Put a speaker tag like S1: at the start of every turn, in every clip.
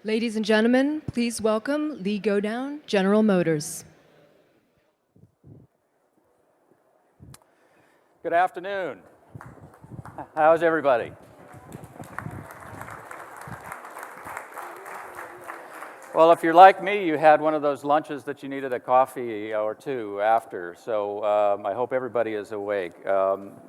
S1: Ladies and gentlemen, please welcome Lee Godinho, General Motors.
S2: Good afternoon. How's everybody? Well, if you're like me, you had one of those lunches that you needed a coffee or two after, so I hope everybody is awake.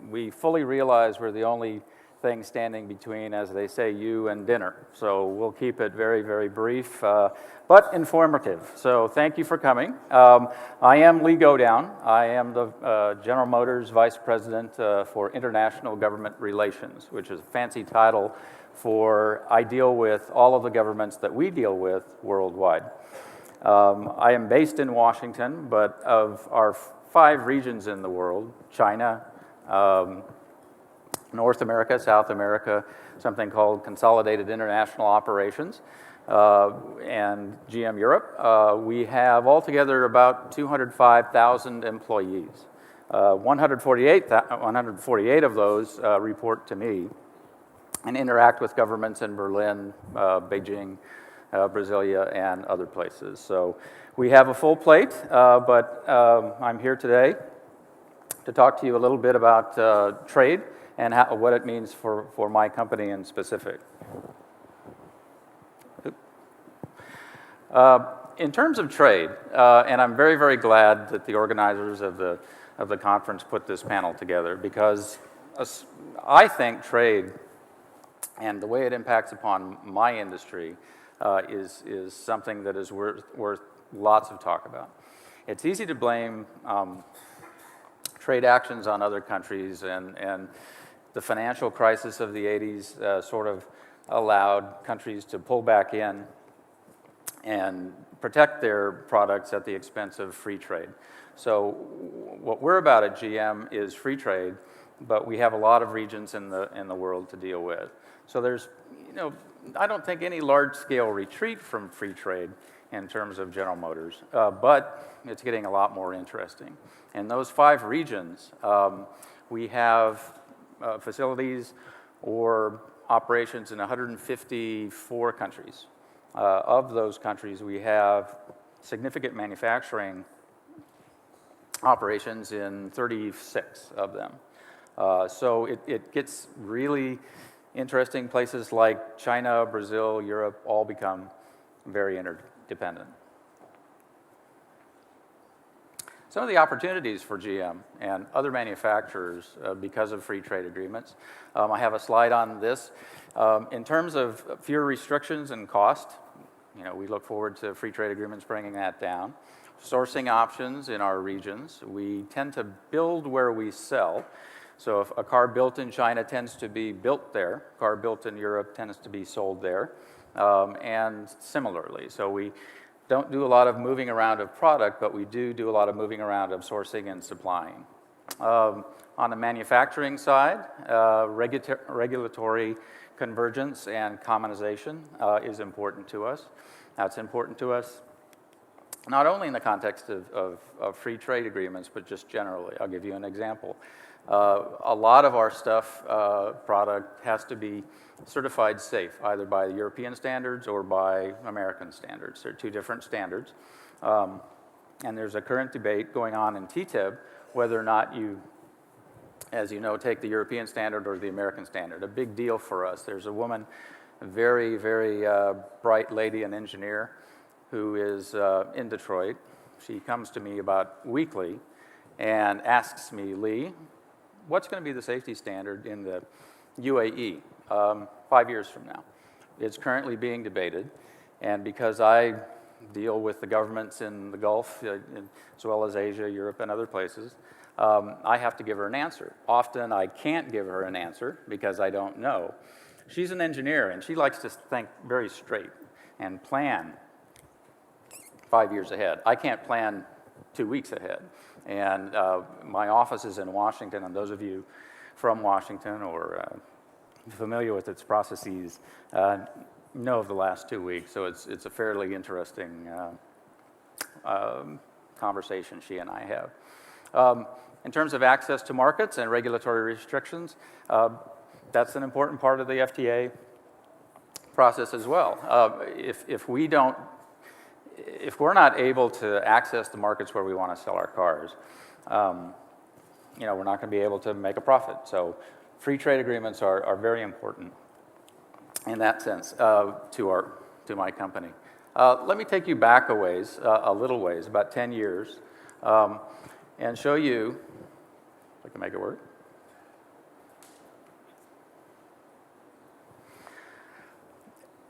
S2: We fully realize we're the only thing standing between, as they say, you and dinner, so we'll keep it very, very brief, but informative. So thank you for coming. I am Lee Godinho. I am the General Motors Vice President for International Government Relations, which is a fancy title for I deal with all of the governments that we deal with worldwide. I am based in Washington, but of our 5 regions in the world, China, North America, South America, something called Consolidated International Operations, and GM Europe, we have altogether about 205,000 employees. 148 of those report to me and interact with governments in Berlin, Beijing, Brasilia, and other places. So we have a full plate, but I'm here today to talk to you a little bit about trade and what it means for my company in specific. In terms of trade, and I'm very, very glad that the organizers of the conference put this panel together, because I think trade and the way it impacts upon my industry is something that is worth lots of talk about. It's easy to blame trade actions on other countries, and the financial crisis of the 80s sort of allowed countries to pull back in and protect their products at the expense of free trade. So what we're about at GM is free trade, but we have a lot of regions in the world to deal with. So there's, I don't think any large-scale retreat from free trade in terms of General Motors, but it's getting a lot more interesting. In those 5 regions, we have facilities or operations in 154 countries. Of those countries, we have significant manufacturing operations in 36 of them. So it gets really interesting. Places like China, Brazil, Europe all become very interdependent. Some of the opportunities for GM and other manufacturers because of free trade agreements. I have a slide on this. In terms of fewer restrictions and cost, we look forward to free trade agreements bringing that down. Sourcing options in our regions. We tend to build where we sell. So if a car built in China tends to be built there, a car built in Europe tends to be sold there, and similarly. So we don't do a lot of moving around of product, but we do a lot of moving around of sourcing and supplying. On the manufacturing side, regulatory convergence and commonization is important to us. That's important to us not only in the context of free trade agreements, but just generally. I'll give you an example. A lot of our product has to be certified safe, either by European standards or by American standards. They're 2 different standards. And there's a current debate going on in TTIP whether or not you, as you know, take the European standard or the American standard. A big deal for us. There's a woman, a very, very bright lady, an engineer, who is in Detroit. She comes to me about weekly and asks me, Lee, what's going to be the safety standard in the UAE 5 years from now? It's currently being debated, and because I deal with the governments in the Gulf, as well as Asia, Europe, and other places, I have to give her an answer. Often I can't give her an answer because I don't know. She's an engineer, and she likes to think very straight and plan 5 years ahead. I can't plan 2 weeks ahead. And my office is in Washington, and those of you from Washington or familiar with its processes know of the last 2 weeks, so it's a fairly interesting conversation she and I have. In terms of access to markets and regulatory restrictions, that's an important part of the FTA. process as well. If we're not able to access the markets where we want to sell our cars, we're not going to be able to make a profit. So free trade agreements are very important in that sense to my company. Let me take you back a ways, a little ways, about 10 years, and show you, if I can make it work.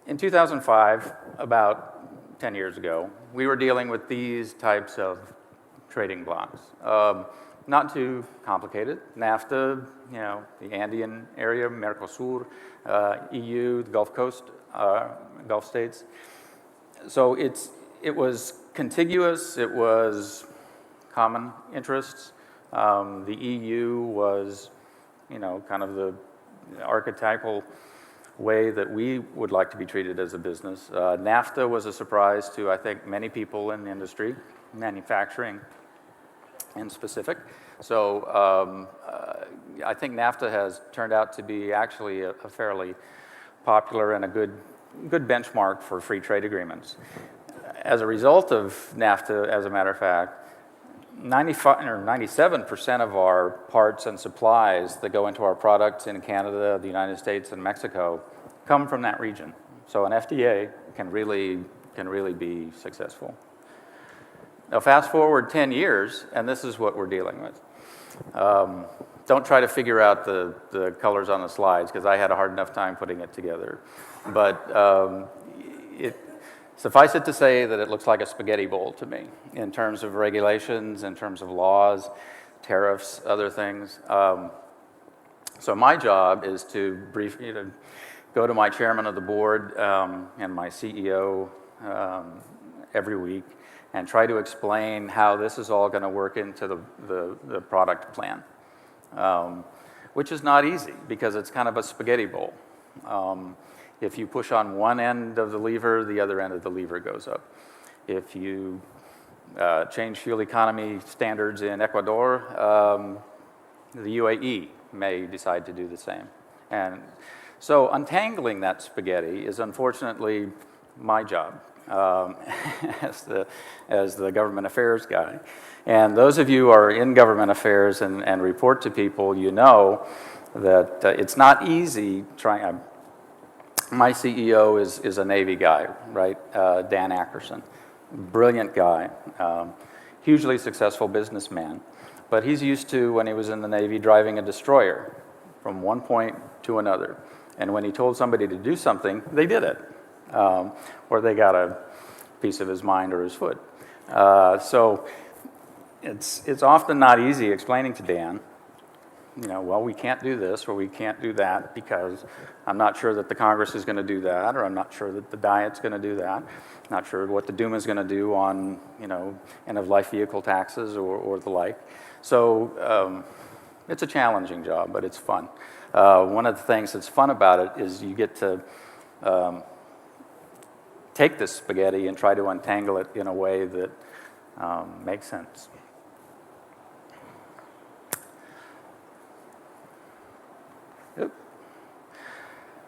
S2: In 2005, about 10 years ago, we were dealing with these types of trading blocks. Not too complicated. NAFTA, the Andean area, Mercosur, EU, the Gulf Coast, Gulf states. So it was contiguous, it was common interests. The EU was, kind of the archetypal way that we would like to be treated as a business. NAFTA was a surprise to, I think, many people in the industry, manufacturing in specific. So I think NAFTA has turned out to be actually a fairly popular and a good benchmark for free trade agreements. As a result of NAFTA, as a matter of fact, 95 or 97% of our parts and supplies that go into our products in Canada, the United States, and Mexico come from that region. So an FTA can really be successful. Now fast forward 10 years, and this is what we're dealing with. Don't try to figure out the colors on the slides, because I had a hard enough time putting it together. But suffice it to say that it looks like a spaghetti bowl to me in terms of regulations, in terms of laws, tariffs, other things. So my job is to go to my chairman of the board and my CEO every week and try to explain how this is all going to work into the product plan, which is not easy because it's kind of a spaghetti bowl. If you push on one end of the lever, the other end of the lever goes up. If you change fuel economy standards in Ecuador, the UAE may decide to do the same. And so untangling that spaghetti is unfortunately my job as the government affairs guy. And those of you who are in government affairs and report to people, you know that it's not easy trying. My CEO is a Navy guy, right? Dan Ackerson, brilliant guy, hugely successful businessman. But he's used to, when he was in the Navy, driving a destroyer from one point to another. And when he told somebody to do something, they did it. Or they got a piece of his mind or his foot. So it's often not easy explaining to Dan, well, we can't do this or we can't do that because I'm not sure that the Congress is going to do that, or I'm not sure that the Diet's going to do that. Not sure what the Duma is going to do on, end-of-life vehicle taxes or the like. So it's a challenging job, but it's fun. One of the things that's fun about it is you get to take this spaghetti and try to untangle it in a way that makes sense.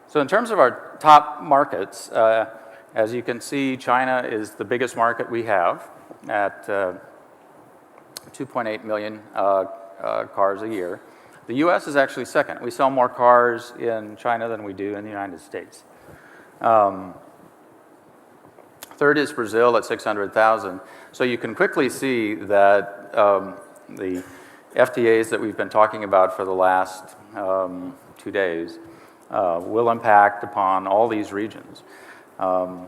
S2: So in terms of our top markets, as you can see, China is the biggest market we have at 2.8 million cars a year. The U.S. is actually second. We sell more cars in China than we do in the United States. Third is Brazil at 600,000. So you can quickly see that the FTAs that we've been talking about for the last 2 days will impact upon all these regions. And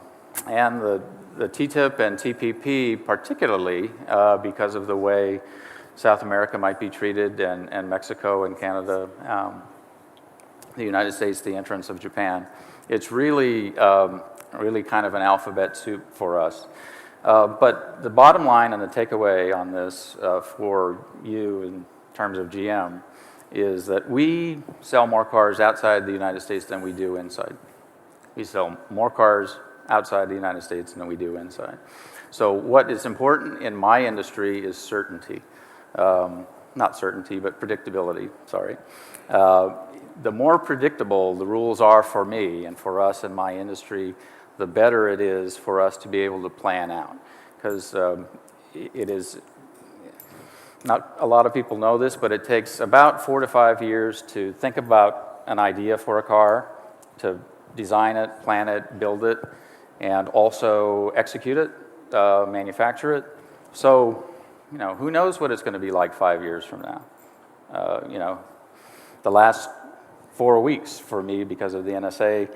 S2: the TTIP and TPP particularly because of the way South America might be treated and Mexico and Canada, the United States, the entrance of Japan. It's really kind of an alphabet soup for us. But the bottom line and the takeaway on this for you in terms of GM is that we sell more cars outside the United States than we do inside. We sell more cars outside the United States than we do inside. So what is important in my industry is certainty. Not certainty, but predictability, sorry. the more predictable the rules are for me and for us in my industry, the better it is for us to be able to plan out. Because it is, not a lot of people know this, but it takes about 4 to 5 years to think about an idea for a car, to design it, plan it, build it, and also execute it, manufacture it. So, you know, who knows what it's going to be like 5 years from now? You know, the last 4 weeks for me, because of the NSA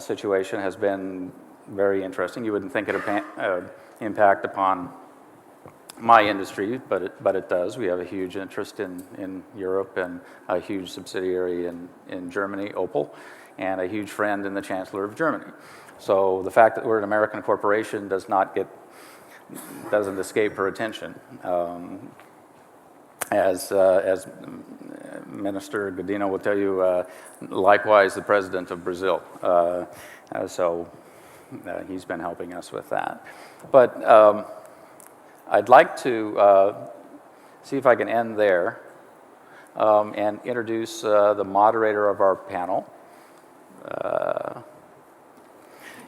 S2: situation, has been very interesting. You wouldn't think it would impact upon my industry, but it does. We have a huge interest in Europe and a huge subsidiary in Germany, Opel, and a huge friend in the Chancellor of Germany. So the fact that we're an American corporation doesn't escape her attention. As Minister Godinho will tell you, likewise the President of Brazil. So he's been helping us with that. But I'd like to see if I can end there and introduce the moderator of our panel.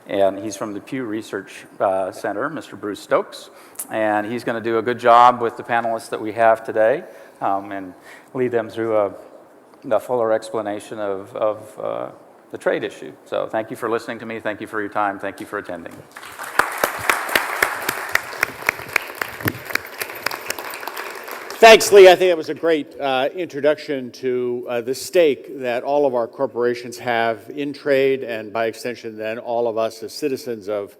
S2: And he's from the Pew Research Center, Mr. Bruce Stokes. And he's going to do a good job with the panelists that we have today and lead them through a fuller explanation of the trade issue. So thank you for listening to me. Thank you for your time. Thank you for attending.
S3: Thanks, Lee. I think that was a great introduction to the stake that all of our corporations have in trade, and by extension, then all of us as citizens of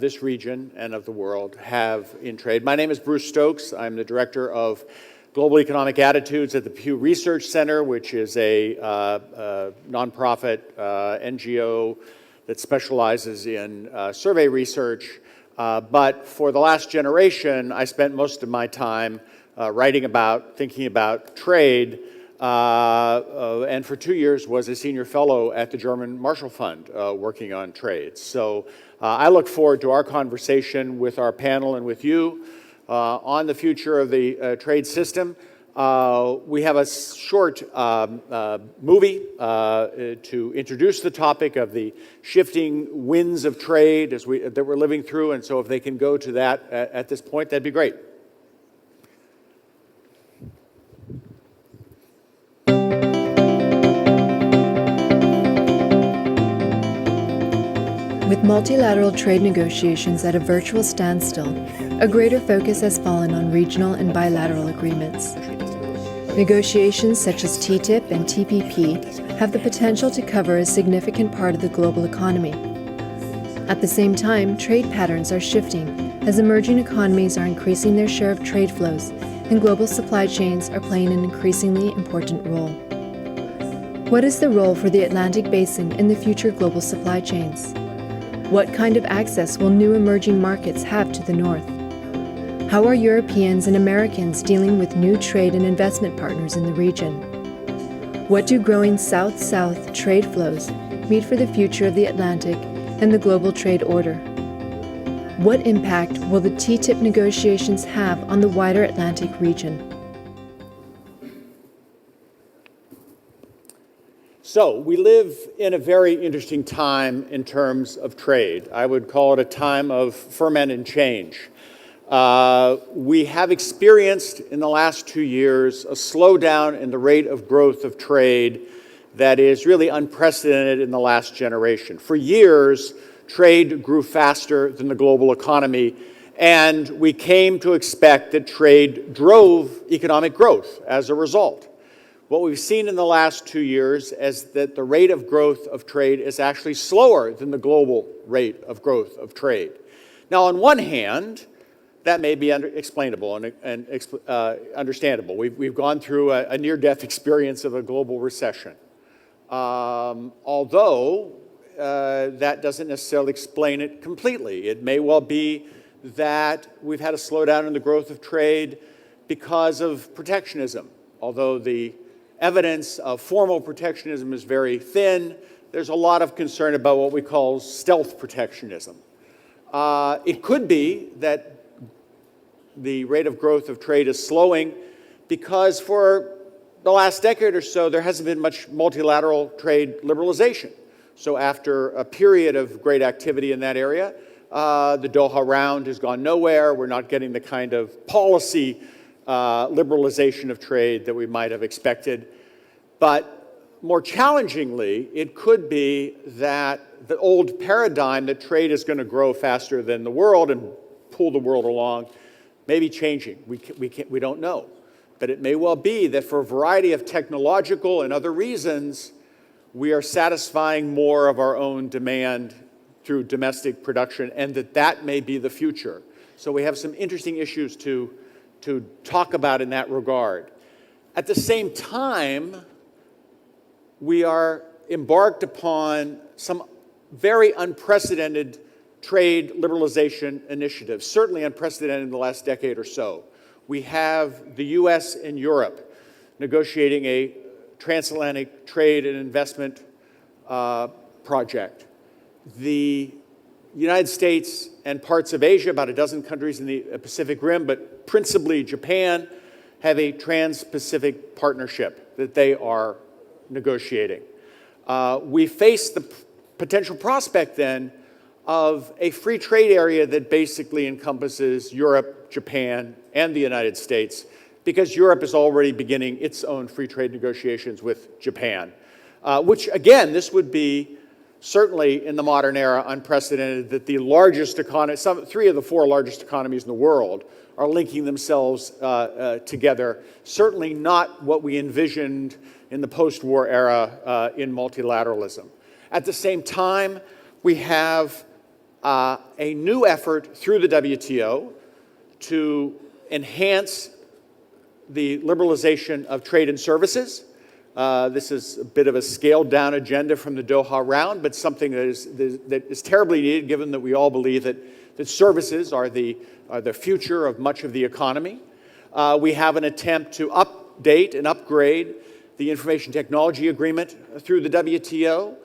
S3: this region and of the world have in trade. My name is Bruce Stokes. I'm the Director of Global Economic Attitudes at the Pew Research Center, which is a nonprofit NGO that specializes in survey research. But for the last generation, I spent most of my time writing about, thinking about trade, and for 2 years was a senior fellow at the German Marshall Fund working on trade. So I look forward to our conversation with our panel and with you on the future of the trade system. We have a short movie to introduce the topic of the shifting winds of trade that we're living through, and so if they can go to that at this point, that'd be great.
S1: With multilateral trade negotiations at a virtual standstill, a greater focus has fallen on regional and bilateral agreements. Negotiations such as TTIP and TPP have the potential to cover a significant part of the global economy. At the same time, trade patterns are shifting as emerging economies are increasing their share of trade flows, and global supply chains are playing an increasingly important role. What is the role for the Atlantic Basin in the future global supply chains? What kind of access will new emerging markets have to the north? How are Europeans and Americans dealing with new trade and investment partners in the region? What do growing South-South trade flows mean for the future of the Atlantic and the global trade order? What impact will the TTIP negotiations have on the wider Atlantic region?
S3: So we live in a very interesting time in terms of trade. I would call it a time of ferment and change. We have experienced in the last 2 years a slowdown in the rate of growth of trade that is really unprecedented in the last generation. For years, trade grew faster than the global economy, and we came to expect that trade drove economic growth as a result. What we've seen in the last 2 years is that the rate of growth of trade is actually slower than the global rate of growth of trade. Now, on one hand, that may be explainable and understandable. We've gone through a near-death experience of a global recession. Although that doesn't necessarily explain it completely. It may well be that we've had a slowdown in the growth of trade because of protectionism. Although the evidence of formal protectionism is very thin, there's a lot of concern about what we call stealth protectionism. It could be that the rate of growth of trade is slowing because for the last decade or so, there hasn't been much multilateral trade liberalization. So after a period of great activity in that area, the Doha round has gone nowhere. We're not getting the kind of policy liberalization of trade that we might have expected. But more challengingly, it could be that the old paradigm that trade is going to grow faster than the world and pull the world along may be changing. We don't know. But it may well be that for a variety of technological and other reasons, we are satisfying more of our own demand through domestic production, and that may be the future. So we have some interesting issues to talk about in that regard. At the same time, we are embarked upon some very unprecedented trade liberalization initiatives, certainly unprecedented in the last decade or so. We have the US and Europe negotiating a transatlantic trade and investment project. The United States and parts of Asia, about a dozen countries in the Pacific Rim, but principally Japan, have a trans-Pacific partnership that they are negotiating. We face the potential prospect then of a free trade area that basically encompasses Europe, Japan, and the United States, because Europe is already beginning its own free trade negotiations with Japan, which again, this would be certainly in the modern era unprecedented that the largest economy, three of the four largest economies in the world are linking themselves together. Certainly not what we envisioned in the post-war era in multilateralism. At the same time, we have a new effort through the WTO to enhance the liberalization of trade and services. This is a bit of a scaled-down agenda from the Doha round, but something that is terribly needed, given that we all believe that services are the future of much of the economy. We have an attempt to update and upgrade the Information Technology Agreement through the WTO,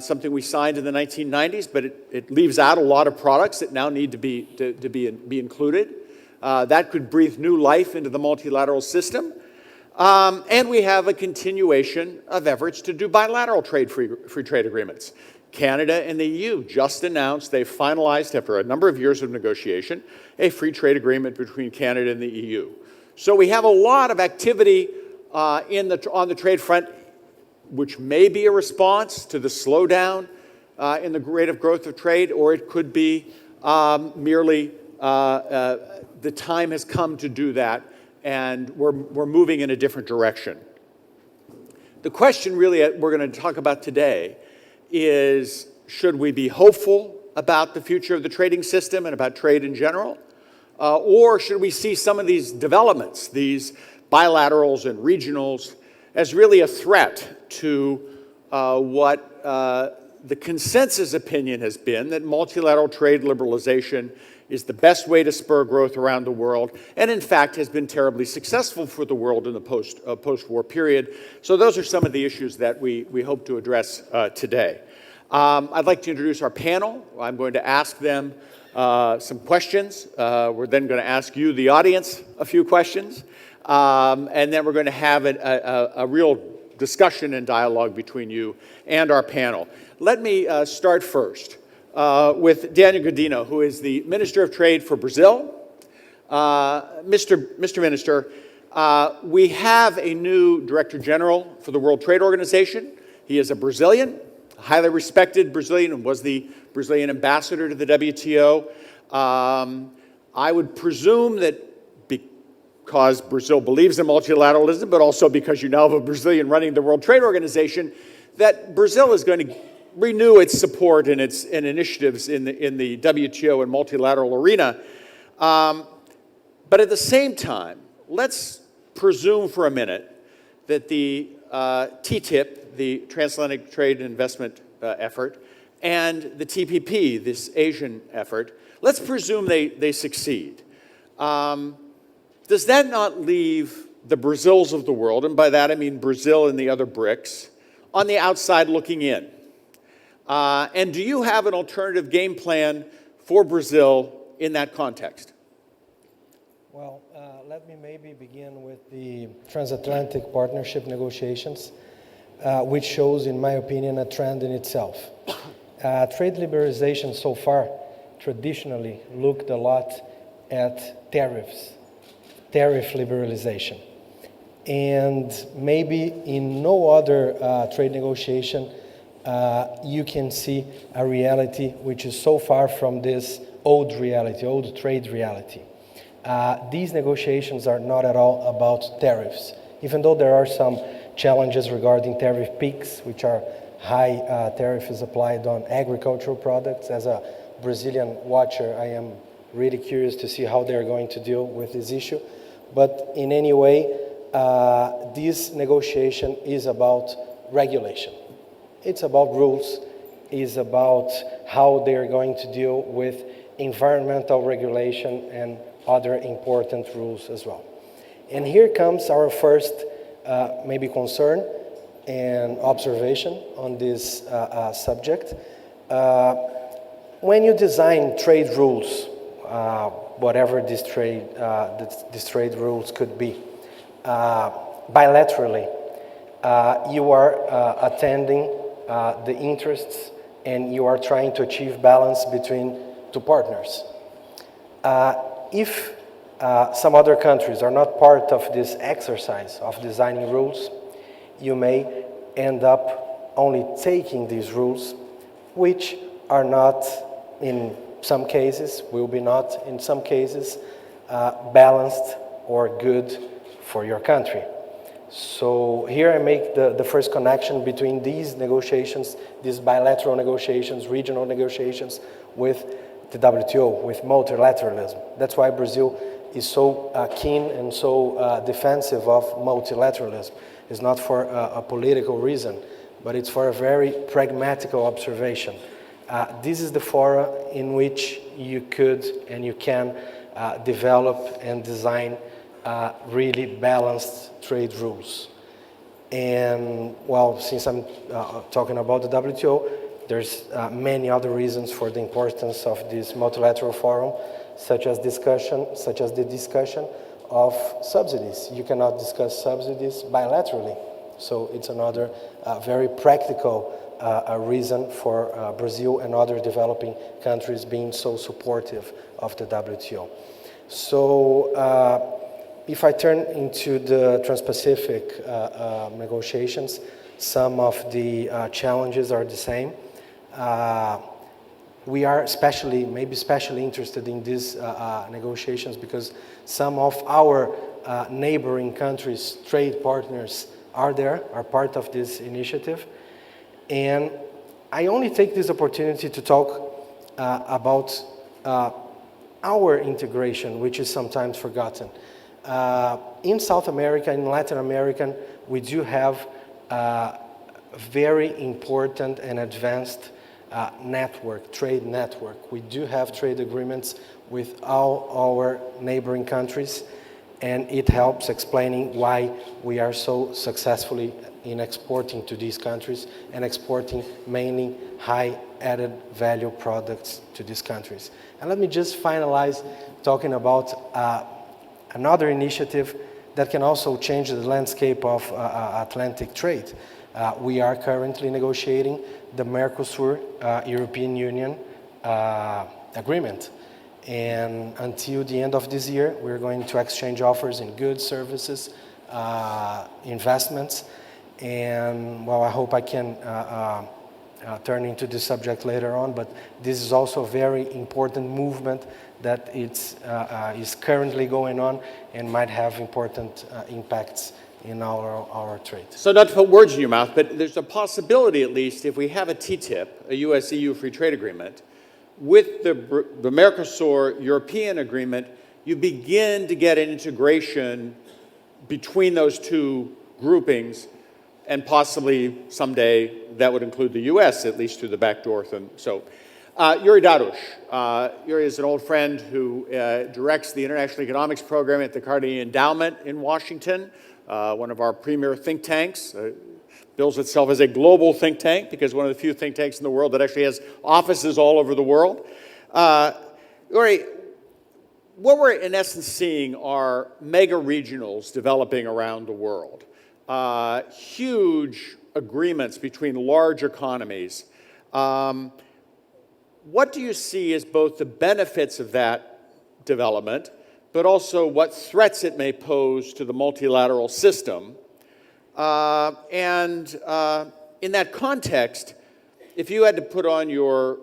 S3: something we signed in the 1990s, but it leaves out a lot of products that now need to be included. That could breathe new life into the multilateral system. And we have a continuation of efforts to do bilateral free trade agreements. Canada and the EU just announced they've finalized, after a number of years of negotiation, a free trade agreement between Canada and the EU. So we have a lot of activity on the trade front, which may be a response to the slowdown in the rate of growth of trade, or it could be merely the time has come to do that, and we're moving in a different direction. The question really we're going to talk about today is, should we be hopeful about the future of the trading system and about trade in general? Or should we see some of these developments, these bilaterals and regionals, as really a threat to what the consensus opinion has been, that multilateral trade liberalization is the best way to spur growth around the world, and in fact has been terribly successful for the world in the post-war period. So those are some of the issues that we hope to address today. I'd like to introduce our panel. I'm going to ask them some questions. We're then going to ask you, the audience, a few questions. And then we're going to have a real discussion and dialogue between you and our panel. Let me start first with Daniel Godinho, who is the Minister of Trade for Brazil. Mr. Minister, we have a new Director General for the World Trade Organization. He is a Brazilian, a highly respected Brazilian, and was the Brazilian ambassador to the WTO. I would presume that because Brazil believes in multilateralism, but also because you now have a Brazilian running the World Trade Organization, that Brazil is going to renew its support and its initiatives in the WTO and multilateral arena. But at the same time, let's presume for a minute that the TTIP, the Transatlantic Trade and Investment effort, and the TPP, this Asian effort, let's presume they succeed. Does that not leave the Brazils of the world, and by that I mean Brazil and the other BRICS, on the outside looking in? And do you have an alternative game plan for Brazil in that context?
S4: Well, let me maybe begin with the Transatlantic Partnership negotiations, which shows, in my opinion, a trend in itself. Trade liberalization so far traditionally looked a lot at tariffs, tariff liberalization. And maybe in no other trade negotiation you can see a reality which is so far from this old reality, old trade reality. These negotiations are not at all about tariffs, even though there are some challenges regarding tariff peaks, which are high tariff is applied on agricultural products. As a Brazilian watcher, I am really curious to see how they're going to deal with this issue. But in any way, this negotiation is about regulation. It's about rules, it's about how they're going to deal with environmental regulation and other important rules as well. And here comes our first maybe concern and observation on this subject. When you design trade rules, whatever these trade rules could be, bilaterally, you are attending the interests and you are trying to achieve balance between two partners. If some other countries are not part of this exercise of designing rules, you may end up only taking these rules, which are not, in some cases, will be not, in some cases, balanced or good for your country. So here I make the first connection between these negotiations, these bilateral negotiations, regional negotiations with the WTO, with multilateralism. That's why Brazil is so keen and so defensive of multilateralism. It's not for a political reason, but it's for a very pragmatical observation. This is the fora in which you could and you can develop and design really balanced trade rules. And well, since I'm talking about the WTO, there's many other reasons for the importance of this multilateral forum, such as the discussion of subsidies. You cannot discuss subsidies bilaterally. So it's another very practical reason for Brazil and other developing countries being so supportive of the WTO. So if I turn into the Trans-Pacific negotiations, some of the challenges are the same. We are maybe especially interested in these negotiations because some of our neighboring countries, trade partners, are part of this initiative. And I only take this opportunity to talk about our integration, which is sometimes forgotten. In South America, in Latin America, we do have a very important and advanced trade network. We do have trade agreements with all our neighboring countries, and it helps explaining why we are so successfully in exporting to these countries and exporting mainly high added value products to these countries. And let me just finalize talking about another initiative that can also change the landscape of Atlantic trade. We are currently negotiating the Mercosur European Union agreement. And until the end of this year, we're going to exchange offers in goods, services, investments. And well, I hope I can turn into this subject later on, but this is also a very important movement that is currently going on and might have important impacts in our trade.
S3: So not to put words in your mouth, but there's a possibility, at least, if we have a TTIP, a US-EU free trade agreement, with the Mercosur European agreement, you begin to get an integration between those two groupings, and possibly someday that would include the US, at least through the back door. So, Yuri Dadush. Yuri is an old friend who directs the International Economics Program at the Carnegie Endowment in Washington, one of our premier think tanks. Bills itself as a global think tank because one of the few think tanks in the world that actually has offices all over the world. Yuri, what we're in essence seeing are mega regionals developing around the world. Huge agreements between large economies. What do you see as both the benefits of that development, but also what threats it may pose to the multilateral system? In that context, if you had to put on your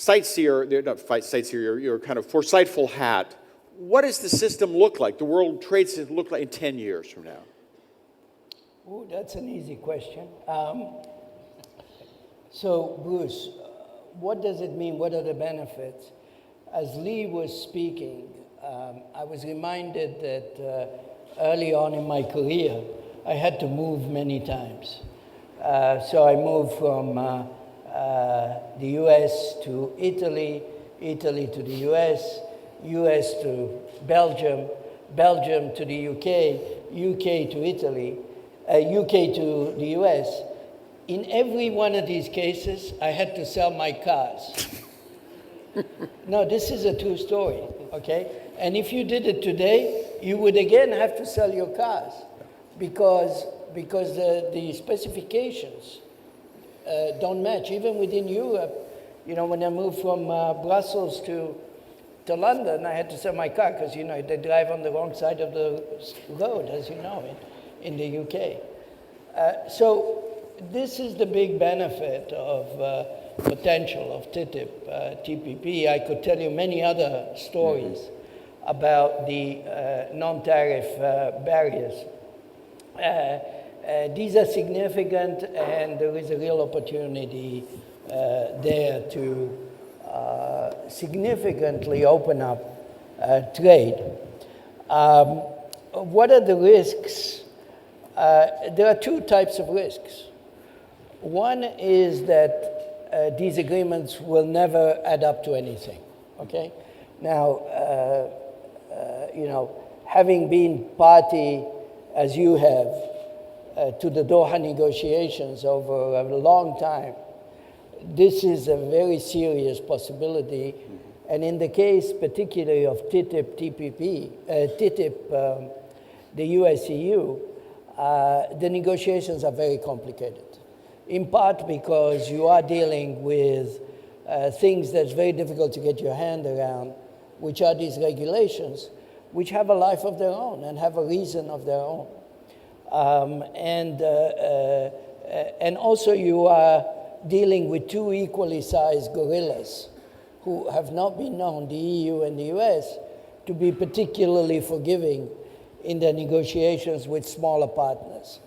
S3: your kind of foresightful hat, what does the system look like, the world trade system look like in 10 years from now?
S5: Oh, that's an easy question. So, Bruce, what does it mean? What are the benefits? As Lee was speaking, I was reminded that early on in my career, I had to move many times. So I moved from the US to Italy, Italy to the US, US to Belgium, Belgium to the UK, UK to Italy, UK to the US. In every one of these cases, I had to sell my cars. No, this is a true story, okay? And if you did it today, you would again have to sell your cars because the specifications don't match. Even within Europe, you know, when I moved from Brussels to London, I had to sell my car because, you know, they drive on the wrong side of the road, as you know, in the UK. So this is the big benefit of potential of TTIP, TPP. I could tell you many other stories about the non-tariff barriers. These are significant, and there is a real opportunity there to significantly open up trade. What are the risks? There are two types of risks. One is that these agreements will never add up to anything, okay? Now, you know, having been party, as you have, to the Doha negotiations over a long time, this is a very serious possibility. And in the case particularly of TTIP, the US-EU, the negotiations are very complicated. In part because you are dealing with things that's very difficult to get your hand around, which are these regulations, which have a life of their own and have a reason of their own. And also you are dealing with two equally sized gorillas who have not been known, the EU and the US, to be particularly forgiving in their negotiations with smaller partners.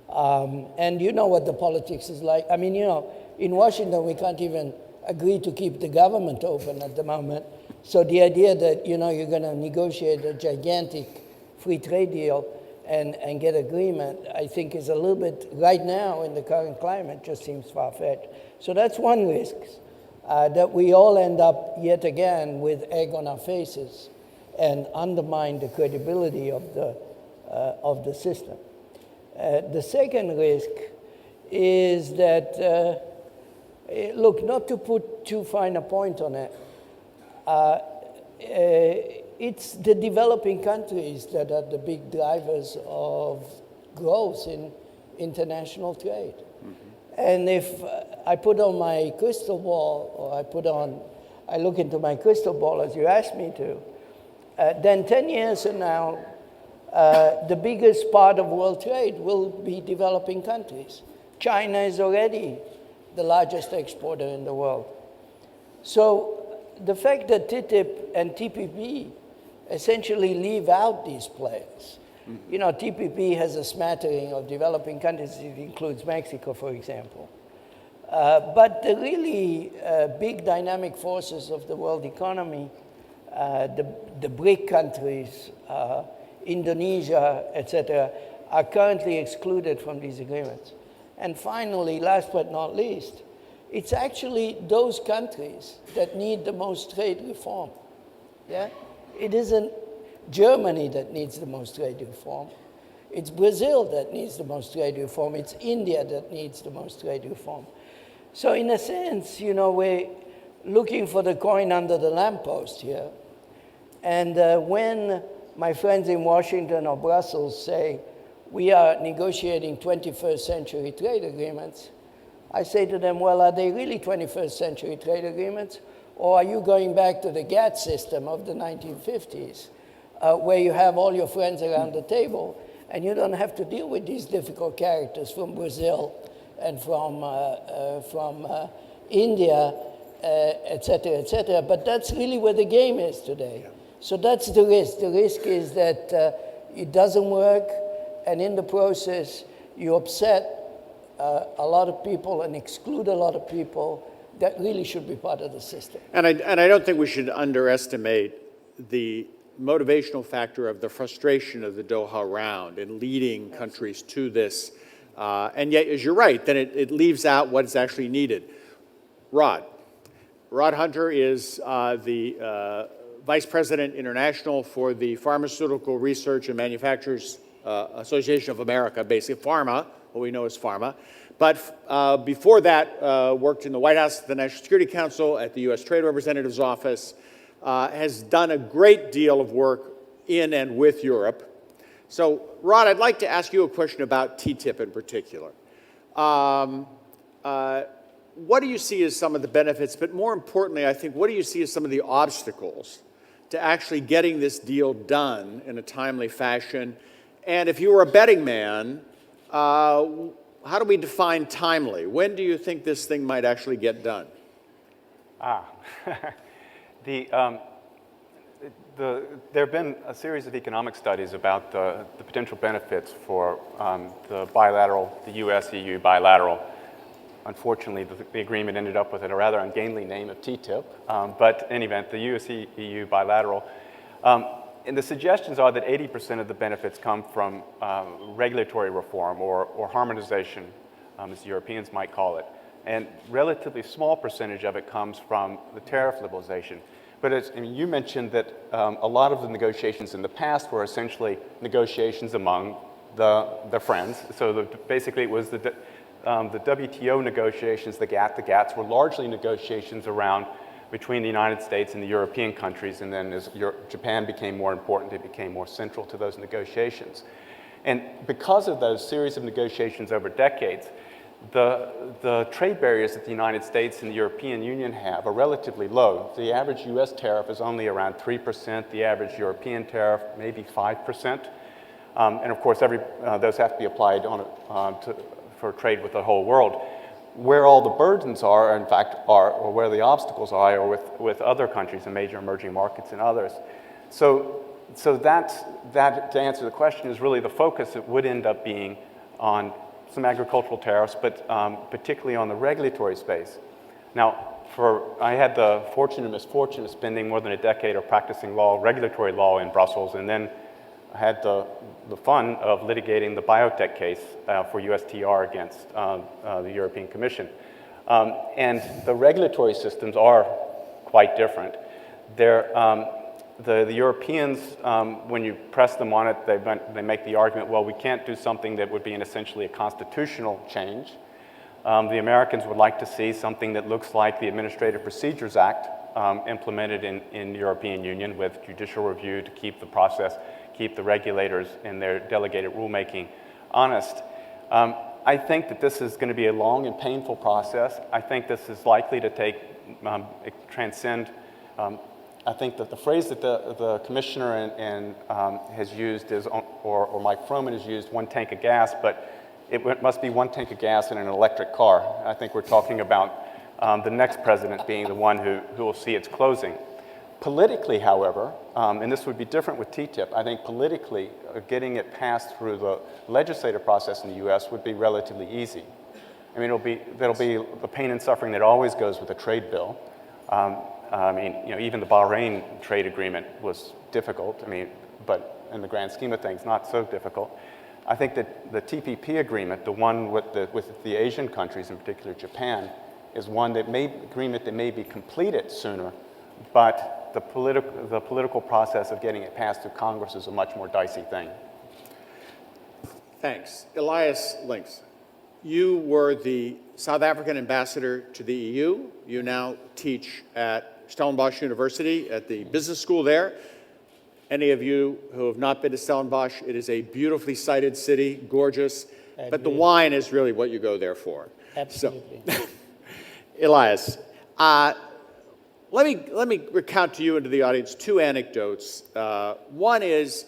S5: And you know what the politics is like. I mean, you know, in Washington, we can't even agree to keep the government open at the moment. So the idea that, you know, you're going to negotiate a gigantic free trade deal and get agreement, I think is a little bit, right now in the current climate, just seems far-fetched. So that's one risk, that we all end up yet again with egg on our faces and undermine the credibility of the system. The second risk is that, look, not to put too fine a point on it, it's the developing countries that are the big drivers of growth in international trade. And if I put on my crystal ball, or I look into my crystal ball as you asked me to, then 10 years from now, the biggest part of world trade will be developing countries. China is already the largest exporter in the world. So the fact that TTIP and TPP essentially leave out these players. You know, TPP has a smattering of developing countries. It includes Mexico, for example. But the really big dynamic forces of the world economy, the BRIC countries, Indonesia, etc., are currently excluded from these agreements. And finally, last but not least, it's actually those countries that need the most trade reform. Yeah? It isn't Germany that needs the most trade reform. It's Brazil that needs the most trade reform. It's India that needs the most trade reform. So in a sense, you know, looking for the coin under the lamppost here. And when my friends in Washington or Brussels say, we are negotiating 21st century trade agreements, I say to them, well, are they really 21st century trade agreements? Or are you going back to the GATT system of the 1950s, where you have all your friends around the table, and you don't have to deal with these difficult characters from Brazil and from India, et cetera, but that's really where the game is today. Yeah. So that's the risk. The risk is that it doesn't work, and in the process, you upset a lot of people and exclude a lot of people that really should be part of the system.
S3: And I don't think we should underestimate the motivational factor of the frustration of the Doha round in leading countries to this. And yet, as you're right, then it leaves out what is actually needed. Rod Hunter is the Vice President International for the Pharmaceutical Research and Manufacturers Association of America, basically PhRMA, what we know as PhRMA. But before that, worked in the White House, the National Security Council, at the U.S. Trade Representative's Office, has done a great deal of work in and with Europe. So, Rod, I'd like to ask you a question about TTIP in particular. What do you see as some of the benefits, but more importantly, I think, what do you see as some of the obstacles to actually getting this deal done in a timely fashion? And if you were a betting man, how do we define timely? When do you think this thing might actually get done?
S6: There have been a series of economic studies about the potential benefits for the bilateral, the US-EU bilateral. Unfortunately, the agreement ended up with a rather ungainly name of TTIP, but in any event, the US-EU bilateral. And the suggestions are that 80% of the benefits come from regulatory reform or harmonization, as the Europeans might call it. And relatively small percentage of it comes from the tariff liberalization. But you mentioned that a lot of the negotiations in the past were essentially negotiations among the friends. So basically it was the WTO negotiations, the GATTs were largely negotiations around between the United States and the European countries, and then as Japan became more important, it became more central to those negotiations. And because of those series of negotiations over decades, the trade barriers that the United States and the European Union have are relatively low. The average US tariff is only around 3%, the average European tariff maybe 5%. And of course, those have to be applied for trade with the whole world. Where all the burdens are, in fact, or where the obstacles are with other countries and major emerging markets and others. So that, to answer the question, is really the focus. It would end up being on some agricultural tariffs, but particularly on the regulatory space. Now, I had the fortune and misfortune of spending more than a decade of practicing regulatory law in Brussels, and then I had the fun of litigating the biotech case for USTR against the European Commission. And the regulatory systems are quite different. The Europeans, when you press them on it, they make the argument, well, we can't do something that would be essentially a constitutional change. The Americans would like to see something that looks like the Administrative Procedures Act implemented in the European Union with judicial review to keep the process, keep the regulators in their delegated rulemaking honest. I think that this is going to be a long and painful process. I think this is likely to transcend. I think that the phrase that the commissioner has used is, or Mike Froman has used, one tank of gas, but it must be one tank of gas in an electric car. I think we're talking about the next president being the one who will see its closing. Politically, however, and this would be different with TTIP, I think politically getting it passed through the legislative process in the US would be relatively easy. I mean, there'll be the pain and suffering that always goes with a trade bill. I mean, even the Bahrain trade agreement was difficult, but in the grand scheme of things, not so difficult. I think that the TPP agreement, the one with the Asian countries, in particular Japan, is one agreement that may be completed sooner, but the political process of getting it passed through Congress is a much more dicey thing.
S3: Thanks. Elias Lynx, You were the South African ambassador to the EU. You now teach at Stellenbosch University at the business school there. Any of you who have not been to Stellenbosch, it is a beautifully sited city, gorgeous, but the wine is really what you go there for.
S5: Absolutely.
S3: So, Elias, let me recount to you and to the audience two anecdotes. One is,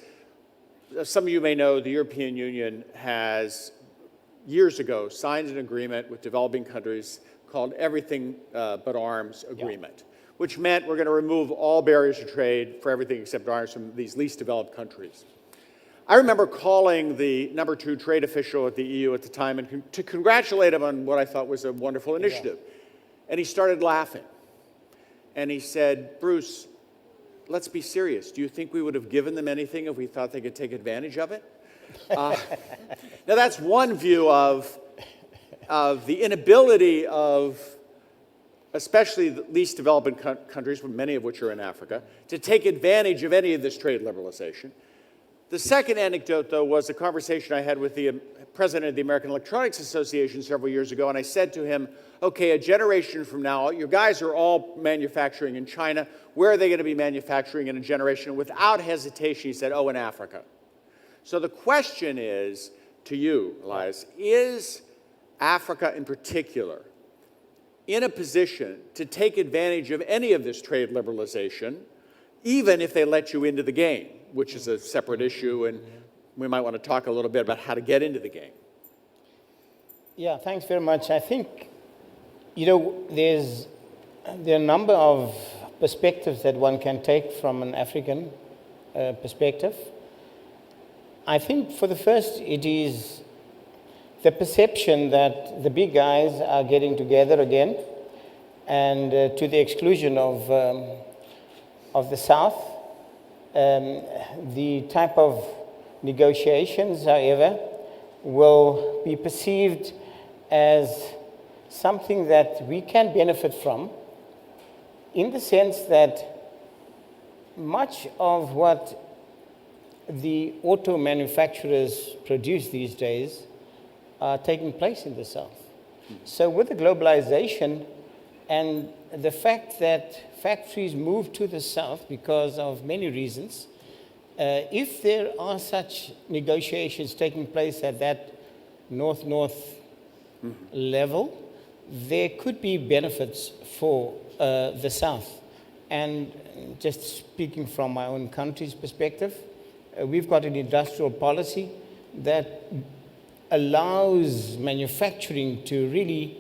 S3: some of you may know, the European Union has, years ago, signed an agreement with developing countries called Everything But Arms Agreement, which meant we're going to remove all barriers to trade for everything except arms from these least developed countries. I remember calling the number 2 trade official at the EU at the time and to congratulate him on what I thought was a wonderful initiative. And he started laughing. And he said, Bruce, let's be serious. Do you think we would have given them anything if we thought they could take advantage of it? Now, that's one view of the inability of, especially the least developing countries, many of which are in Africa, to take advantage of any of this trade liberalization. The second anecdote, though, was a conversation I had with the president of the American Electronics Association several years ago, and I said to him, okay, a generation from now, your guys are all manufacturing in China. Where are they going to be manufacturing in a generation? Without hesitation, he said, oh, in Africa. So the question is, to you, Elias, is Africa in particular in a position to take advantage of any of this trade liberalization, even if they let you into the game, which is a separate issue, and we might want to talk a little bit about how to get into the game.
S7: Yeah, thanks very much. I think, there are a number of perspectives that one can take from an African perspective. I think for the first, it is the perception that the big guys are getting together again, and to the exclusion of the South. The type of negotiations, however, will be perceived as something that we can benefit from, in the sense that much of what the auto manufacturers produce these days are taking place in the South. So with the globalization and the fact that factories move to the South because of many reasons, if there are such negotiations taking place at that north-north level, there could be benefits for the South. And just speaking from my own country's perspective, we've got an industrial policy that allows manufacturing to really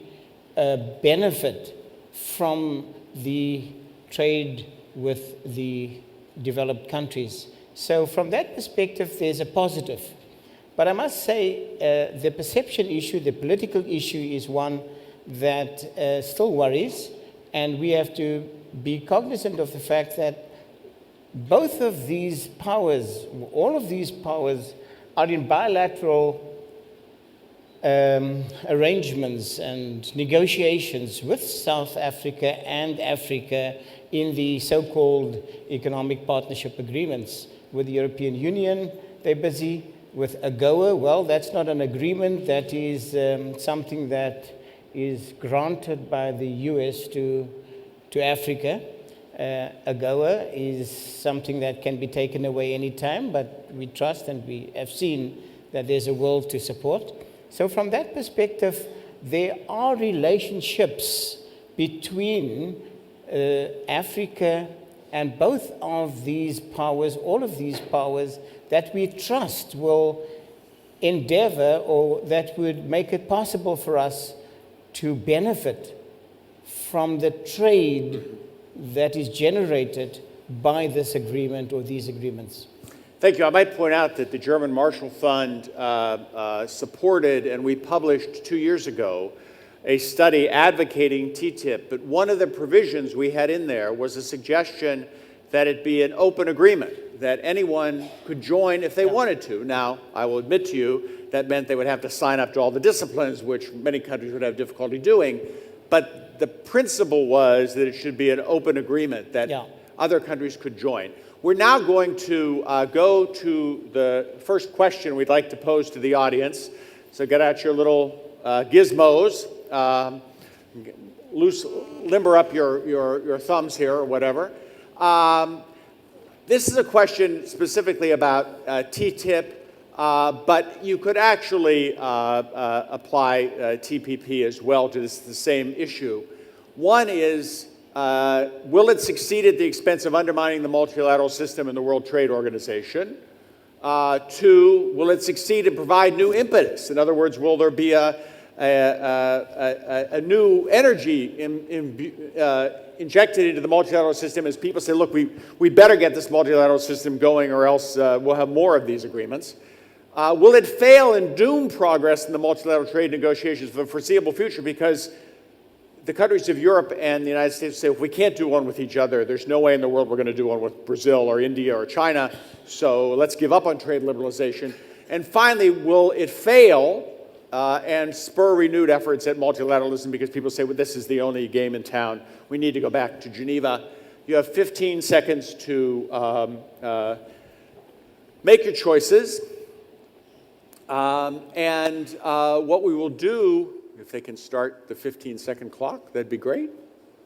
S7: benefit from the trade with the developed countries. So from that perspective, there's a positive. But I must say, the perception issue, the political issue, is one that still worries, and we have to be cognizant of the fact that both of these powers, all of these powers, are in bilateral arrangements and negotiations with South Africa and Africa in the so-called economic partnership agreements. With the European Union, they're busy. With AGOA, well, that's not an agreement. That is something that is granted by the US to Africa. AGOA is something that can be taken away anytime, but we trust and we have seen that there's a will to support. So from that perspective, there are relationships between Africa and both of these powers, all of these powers, that we trust will endeavor, or that would make it possible for us to benefit from the trade that is generated by this agreement or these agreements.
S3: Thank you. I might point out that the German Marshall Fund supported, and we published 2 years ago, a study advocating TTIP. But one of the provisions we had in there was a suggestion that it be an open agreement, that anyone could join if they wanted to. Now, I will admit to you, that meant they would have to sign up to all the disciplines, which many countries would have difficulty doing. But the principle was that it should be an open agreement that other countries could join. We're now going to go to the first question we'd like to pose to the audience. So get out your little gizmos. Limber up your thumbs here or whatever. This is a question specifically about TTIP, but you could actually apply TPP as well to the same issue. One is, will it succeed at the expense of undermining the multilateral system and the World Trade Organization? Two, will it succeed and provide new impetus? In other words, will there be a new energy injected into the multilateral system as people say, look, we better get this multilateral system going or else we'll have more of these agreements. Will it fail and doom progress in the multilateral trade negotiations for the foreseeable future? Because the countries of Europe and the United States say, if we can't do one with each other, there's no way in the world we're going to do one with Brazil or India or China, so let's give up on trade liberalization. And finally, will it fail and spur renewed efforts at multilateralism because people say, well, this is the only game in town. We need to go back to Geneva. You have 15 seconds to make your choices. What we will do, if they can start the 15-second clock, that'd be great.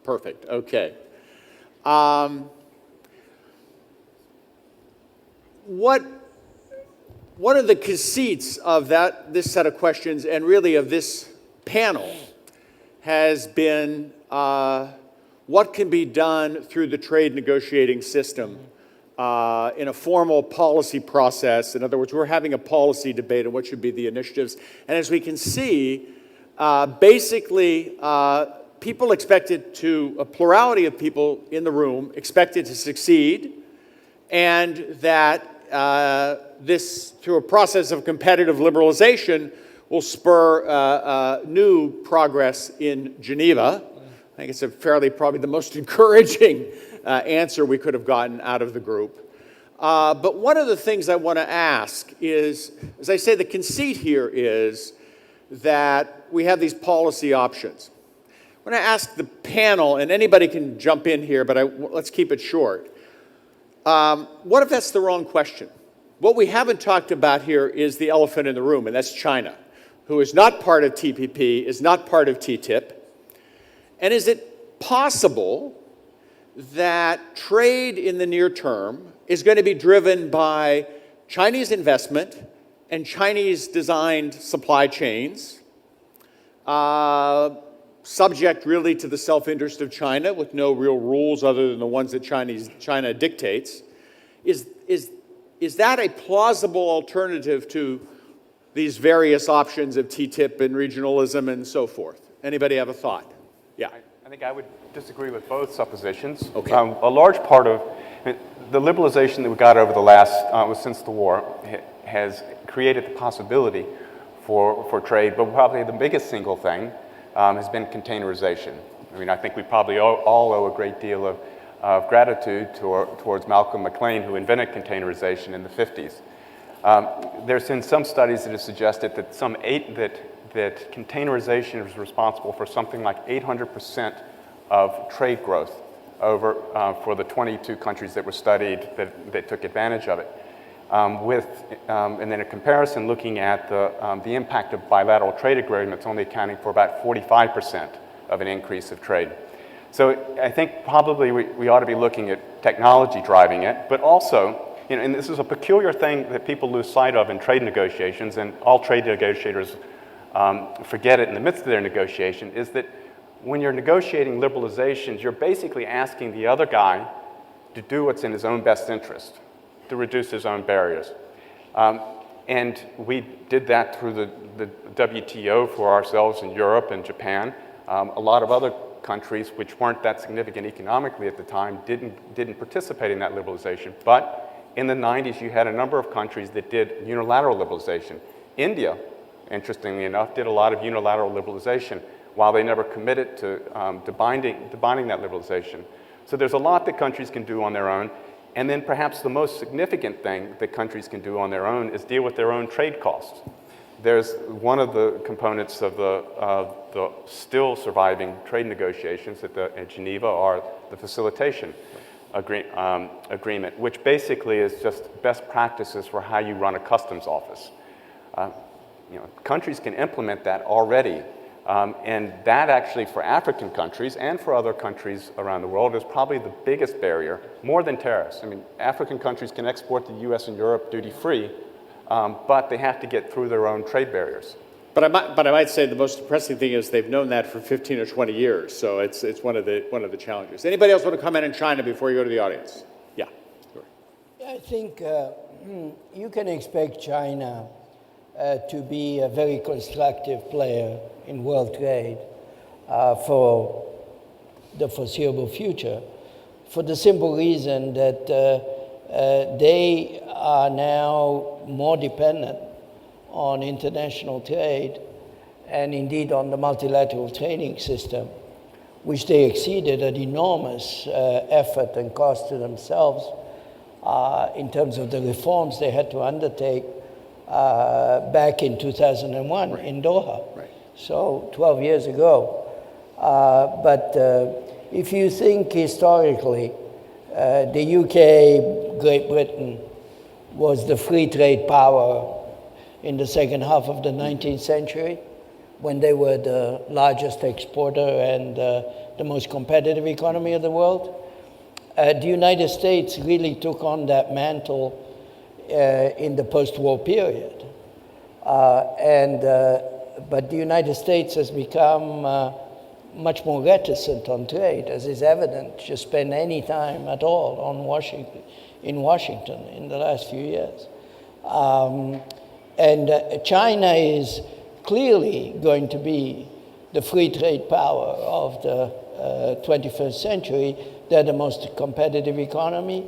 S3: Perfect. Okay. One of the conceits of this set of questions, and really of this panel, has been what can be done through the trade negotiating system in a formal policy process. In other words, we're having a policy debate on what should be the initiatives. And as we can see, basically, people expected to, a plurality of people in the room expected to succeed, and that this, through a process of competitive liberalization, will spur new progress in Geneva. I think it's probably the most encouraging answer we could have gotten out of the group. But one of the things I want to ask is, as I say, the conceit here is that we have these policy options. I want to ask the panel, and anybody can jump in here, but let's keep it short. What if that's the wrong question? What we haven't talked about here is the elephant in the room, and that's China, who is not part of TPP, is not part of TTIP. And is it possible that trade in the near term is going to be driven by Chinese investment and Chinese-designed supply chains, subject really to the self-interest of China with no real rules other than the ones that China dictates? Is that a plausible alternative to these various options of TTIP and regionalism and so forth? Anybody have a thought? Yeah.
S6: I think I would disagree with both suppositions.
S3: Okay.
S6: A large part of the liberalization that we got over the last, since the war, has created the possibility for trade, but probably the biggest single thing has been containerization. I mean, I think we probably all owe a great deal of gratitude towards Malcolm McLean, who invented containerization in the 50s. There's been some studies that have suggested that that containerization is responsible for something like 800% of trade growth for the 22 countries that were studied that took advantage of it. And then a comparison looking at the impact of bilateral trade agreements only accounting for about 45% of an increase of trade. So I think probably we ought to be looking at technology driving it, but also, and this is a peculiar thing that people lose sight of in trade negotiations, and all trade negotiators forget it in the midst of their negotiation, is that when you're negotiating liberalizations, you're basically asking the other guy to do what's in his own best interest, to reduce his own barriers. And we did that through the WTO for ourselves in Europe and Japan. A lot of other countries which weren't that significant economically at the time didn't participate in that liberalization. But in the 90s, you had a number of countries that did unilateral liberalization. India, interestingly enough, did a lot of unilateral liberalization while they never committed to binding that liberalization. So there's a lot that countries can do on their own. And then perhaps the most significant thing that countries can do on their own is deal with their own trade costs. There's one of the components of the still surviving trade negotiations at Geneva are the facilitation agreement, which basically is just best practices for how you run a customs office. countries can implement that already. And that actually, for African countries and for other countries around the world, is probably the biggest barrier, more than tariffs. I mean, African countries can export to the US and Europe duty-free, but they have to get through their own trade barriers.
S3: But I might say the most depressing thing is they've known that for 15 or 20 years, so it's one of the challenges. Anybody else want to comment on China before you go to the audience? Yeah. Sure.
S5: I think you can expect China to be a very constructive player in world trade for the foreseeable future, for the simple reason that they are now more dependent on international trade and indeed on the multilateral trading system, which they exceeded at enormous effort and cost to themselves in terms of the reforms they had to undertake back in 2001 in Doha.
S3: Right.
S5: So 12 years ago. But if you think historically, the UK, Great Britain, was the free trade power in the second half of the 19th century, when they were the largest exporter and the most competitive economy of the world. The United States really took on that mantle in the post-war period. But the United States has become much more reticent on trade, as is evident. Just spend any time at all on in Washington in the last few years. China is clearly going to be the free trade power of the 21st century. They're the most competitive economy.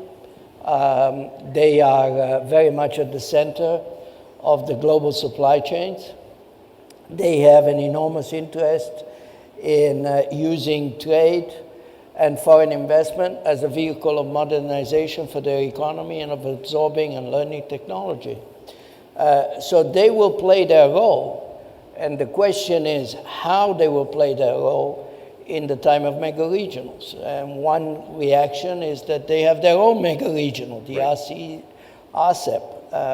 S5: They are very much at the center of the global supply chains. They have an enormous interest in using trade and foreign investment as a vehicle of modernization for their economy and of absorbing and learning technology. So they will play their role. And the question is how they will play their role in the time of mega-regionals. And one reaction is that they have their own mega-regional, the RCEP,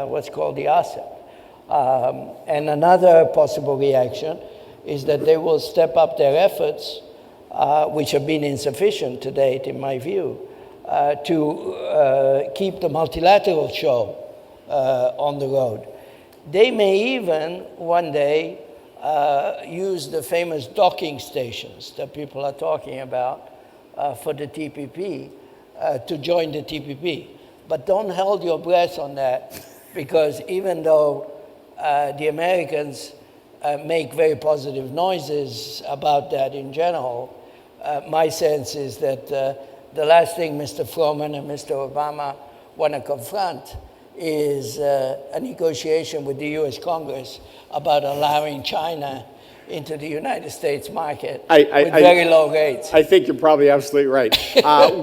S5: what's called the RCEP. And another possible reaction is that they will step up their efforts, which have been insufficient to date, in my view, to keep the multilateral show on the road. They may even, one day, use the famous docking stations that people are talking about for the TPP to join the TPP. But don't hold your breath on that, because even though the Americans make very positive noises about that in general, my sense is that the last thing Mr. Froman and Mr. Obama want to confront is a negotiation with the US Congress about allowing China into the United States market with very low rates.
S3: I think you're probably absolutely right.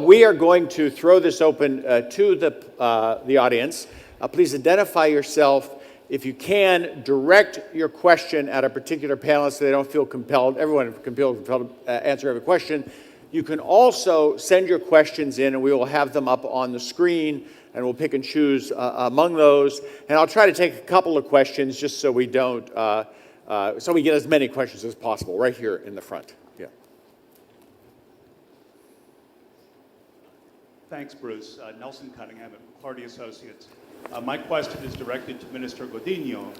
S3: We are going to throw this open to the audience. Please identify yourself. If you can, direct your question at a particular panelist so they don't feel compelled. Everyone can feel compelled to answer every question. You can also send your questions in, and we will have them up on the screen, and we'll pick and choose among those. And I'll try to take a couple of questions just so we don't, so we get as many questions as possible right here in the front. Yeah.
S8: Thanks, Bruce. Nelson Cunningham at McClarty Associates. My question is directed to Minister Godinho.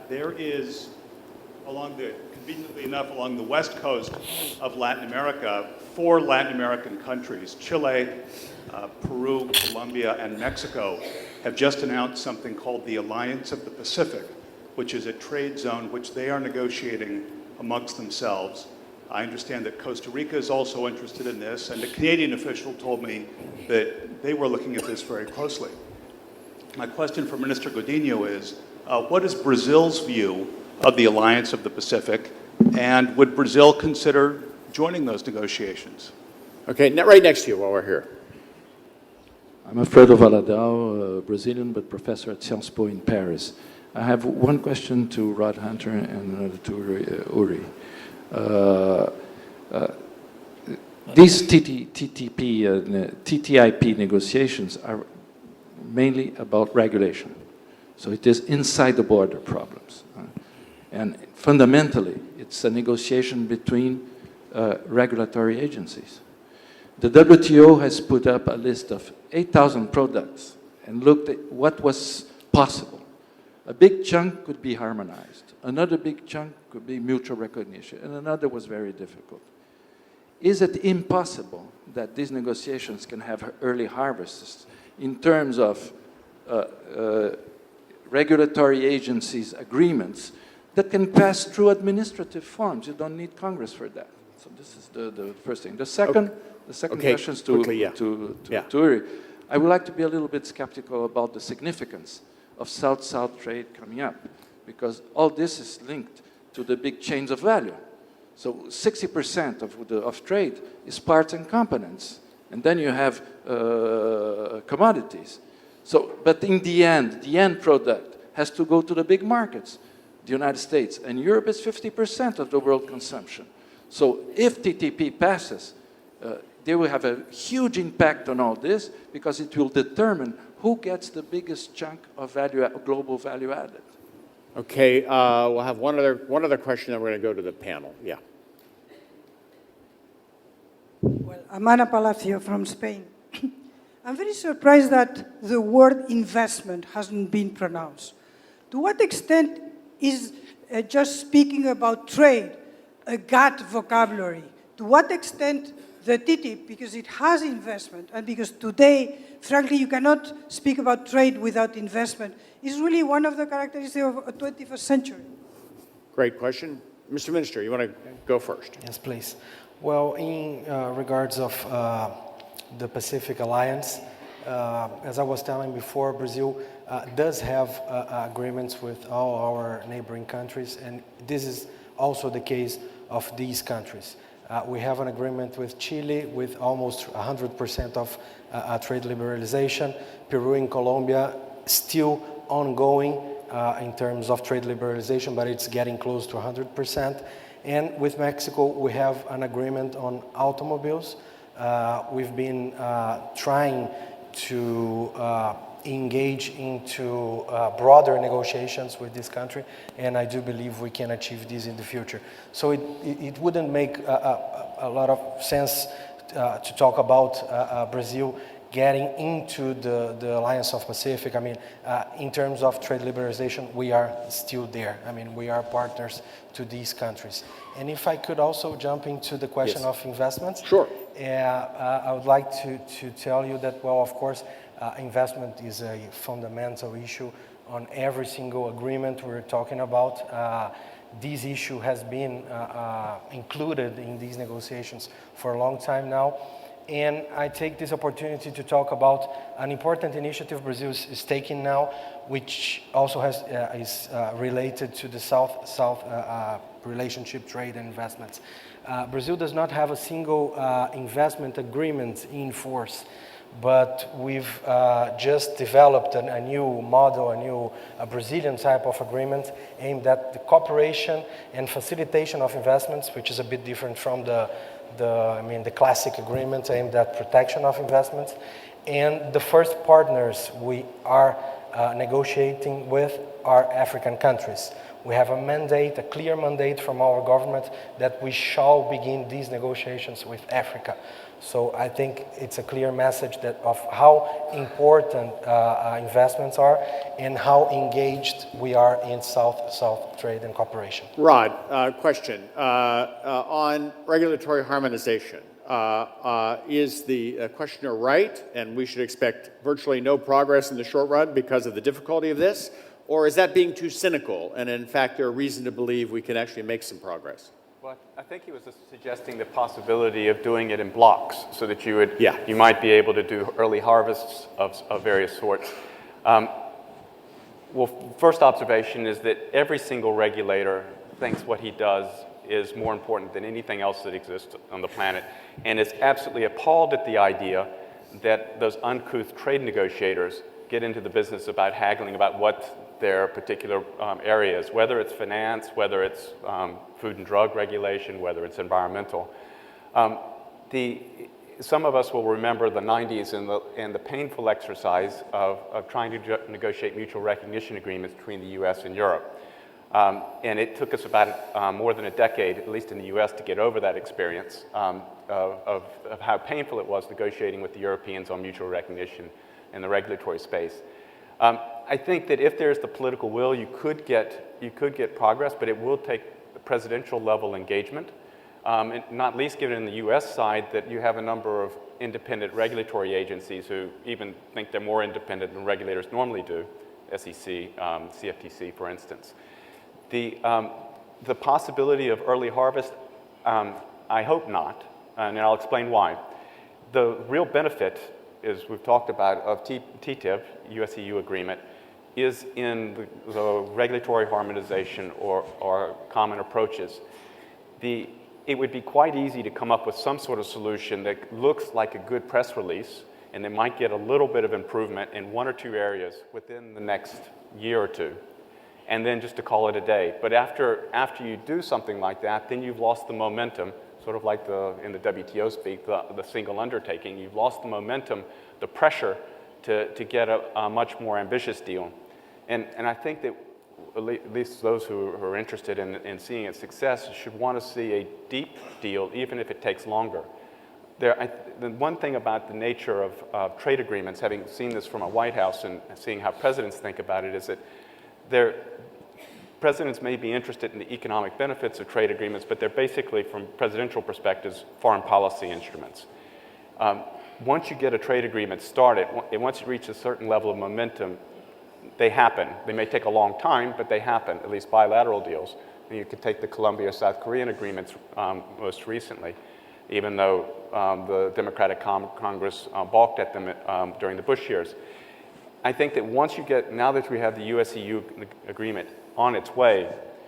S8: There is, conveniently enough, along the west coast of Latin America, 4 Latin American countries, Chile, Peru, Colombia, and Mexico, have just announced something called the Alliance of the Pacific, which is a trade zone which they are negotiating amongst themselves. I understand that Costa Rica is also interested in this, and a Canadian official told me that they were looking at this very closely. My question for Minister Godinho is, what is Brazil's view of the Alliance of the Pacific, and would Brazil consider joining those negotiations?
S3: Okay, right next to you while we're here.
S9: I'm Alfredo Valadão, Brazilian, but professor at Sciences Po in Paris. I have one question to Rod Hunter and another to Uri. These TTIP negotiations are mainly about regulation. So it is inside the border problems. And fundamentally, it's a negotiation between regulatory agencies. The WTO has put up a list of 8,000 products and looked at what was possible. A big chunk could be harmonized. Another big chunk could be mutual recognition. And another was very difficult. Is it impossible that these negotiations can have early harvests in terms of regulatory agencies' agreements that can pass through administrative forms? You don't need Congress for that. So this is the first thing. The second question is to Uri. I would like to be a little bit skeptical about the significance of South-South trade coming up, because all this is linked to the big chains of value. So 60% of trade is parts and components, and then you have commodities. So, but in the end product has to go to the big markets, the United States, and Europe is 50% of the world consumption. So if TTIP passes, they will have a huge impact on all this, because it will determine who gets the biggest chunk of global value added.
S3: Okay, we'll have one other question, then we're going to go to the panel. Yeah.
S10: Well, Amana Palacio from Spain. I'm very surprised that the word investment hasn't been pronounced. To what extent is just speaking about trade a GATT vocabulary? To what extent the TTIP, because it has investment, and because today, frankly, you cannot speak about trade without investment, is really one of the characteristics of a 21st century?
S3: Great question. Mr. Minister, you want to go first?
S4: Yes, please. Well, in regards of the Pacific Alliance, as I was telling before, Brazil does have agreements with all our neighboring countries, and this is also the case of these countries. We have an agreement with Chile with almost 100% of trade liberalization. Peru and Colombia still ongoing in terms of trade liberalization, but it's getting close to 100%. And with Mexico, we have an agreement on automobiles. We've been trying to engage into broader negotiations with this country, and I do believe we can achieve this in the future. So it wouldn't make a lot of sense to talk about Brazil getting into the Alliance of Pacific. I mean, in terms of trade liberalization, we are still there. I mean, we are partners to these countries. And if I could also jump into the question of investments.
S3: Sure.
S4: I would like to tell you that, well, of course, investment is a fundamental issue on every single agreement we're talking about. This issue has been included in these negotiations for a long time now. And I take this opportunity to talk about an important initiative Brazil is taking now, which also is related to the South-South relationship, trade and investments. Brazil does not have a single investment agreement in force, but we've just developed a new model, a new Brazilian type of agreement aimed at the cooperation and facilitation of investments, which is a bit different from the classic agreement aimed at protection of investments. And the first partners we are negotiating with are African countries. We have a mandate, a clear mandate from our government that we shall begin these negotiations with Africa. So I think it's a clear message of how important investments are and how engaged we are in South-South trade and cooperation.
S3: Rod, question. On regulatory harmonization, is the questioner right, and we should expect virtually no progress in the short run because of the difficulty of this? Or is that being too cynical, and in fact there are reason to believe we can actually make some progress?
S6: Well, I think he was suggesting the possibility of doing it in blocks so that you might be able to do early harvests of various sorts. Well, first observation is that every single regulator thinks what he does is more important than anything else that exists on the planet, and is absolutely appalled at the idea that those uncouth trade negotiators get into the business about haggling about what their particular areas, whether it's finance, whether it's food and drug regulation, whether it's environmental. some of us will remember the 90s and the painful exercise of trying to negotiate mutual recognition agreements between the US and Europe. And it took us about more than a decade, at least in the US, to get over that experience of how painful it was negotiating with the Europeans on mutual recognition in the regulatory space. I think that if there's the political will, you could get progress, but it will take presidential level engagement. And not least given in the US side that you have a number of independent regulatory agencies who even think they're more independent than regulators normally do, SEC, CFTC, for instance. The possibility of early harvest, I hope not, and I'll explain why. The real benefit, as we've talked about, of TTIP, US-EU agreement, is in the regulatory harmonization or common approaches. It would be quite easy to come up with some sort of solution that looks like a good press release, and they might get a little bit of improvement in one or two areas within the next year or two, and then just to call it a day. But after you do something like that, then you've lost the momentum, sort of like in the WTO speak, the single undertaking. You've lost the momentum, the pressure to get a much more ambitious deal. And I think that at least those who are interested in seeing its success should want to see a deep deal, even if it takes longer. The one thing about the nature of trade agreements, having seen this from a White House and seeing how presidents think about it, is that presidents may be interested in the economic benefits of trade agreements, but they're basically, from presidential perspectives, foreign policy instruments. Once you get a trade agreement started, once you reach a certain level of momentum, they happen. They may take a long time, but they happen, at least bilateral deals. And you could take the Colombia-South Korean agreements most recently, even though the Democratic Congress balked at them during the Bush years. I think that now that we have the US-EU agreement on its way,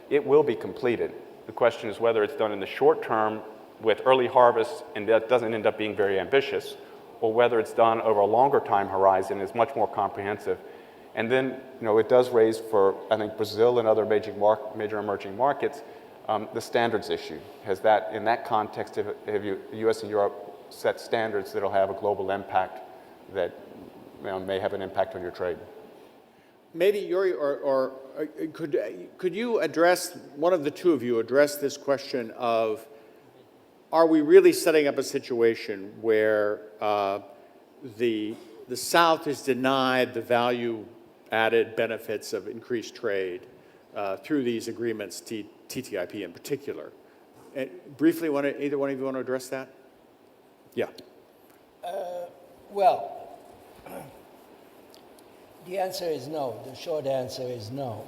S6: it will be completed. The question is whether it's done in the short term with early harvest and that doesn't end up being very ambitious, or whether it's done over a longer time horizon, is much more comprehensive. And then, it does raise for, I think, Brazil and other major emerging markets, the standards issue. In that context, have US and Europe set standards that will have a global impact that may have an impact on your trade?
S3: Maybe Yuri, or could you address, one of the two of you, address this question of, are we really setting up a situation where the South is denied the value-added benefits of increased trade through these agreements, TTIP in particular? And briefly, either one of you want to address that? Yeah.
S5: Well, the answer is no. The short answer is no.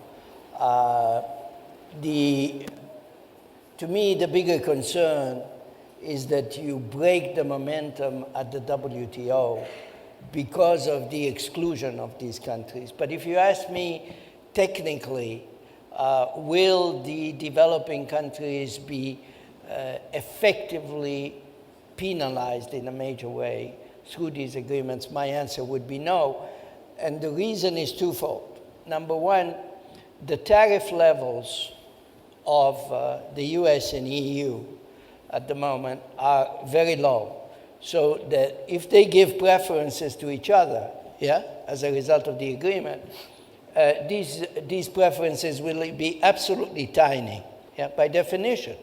S5: To me, the bigger concern is that you break the momentum at the WTO because of the exclusion of these countries. But if you ask me technically, will the developing countries be effectively penalized in a major way through these agreements? My answer would be no. And the reason is twofold. Number one, the tariff levels of the US and EU at the moment are very low. So that if they give preferences to each other, as a result of the agreement, these preferences will be absolutely tiny, by definition.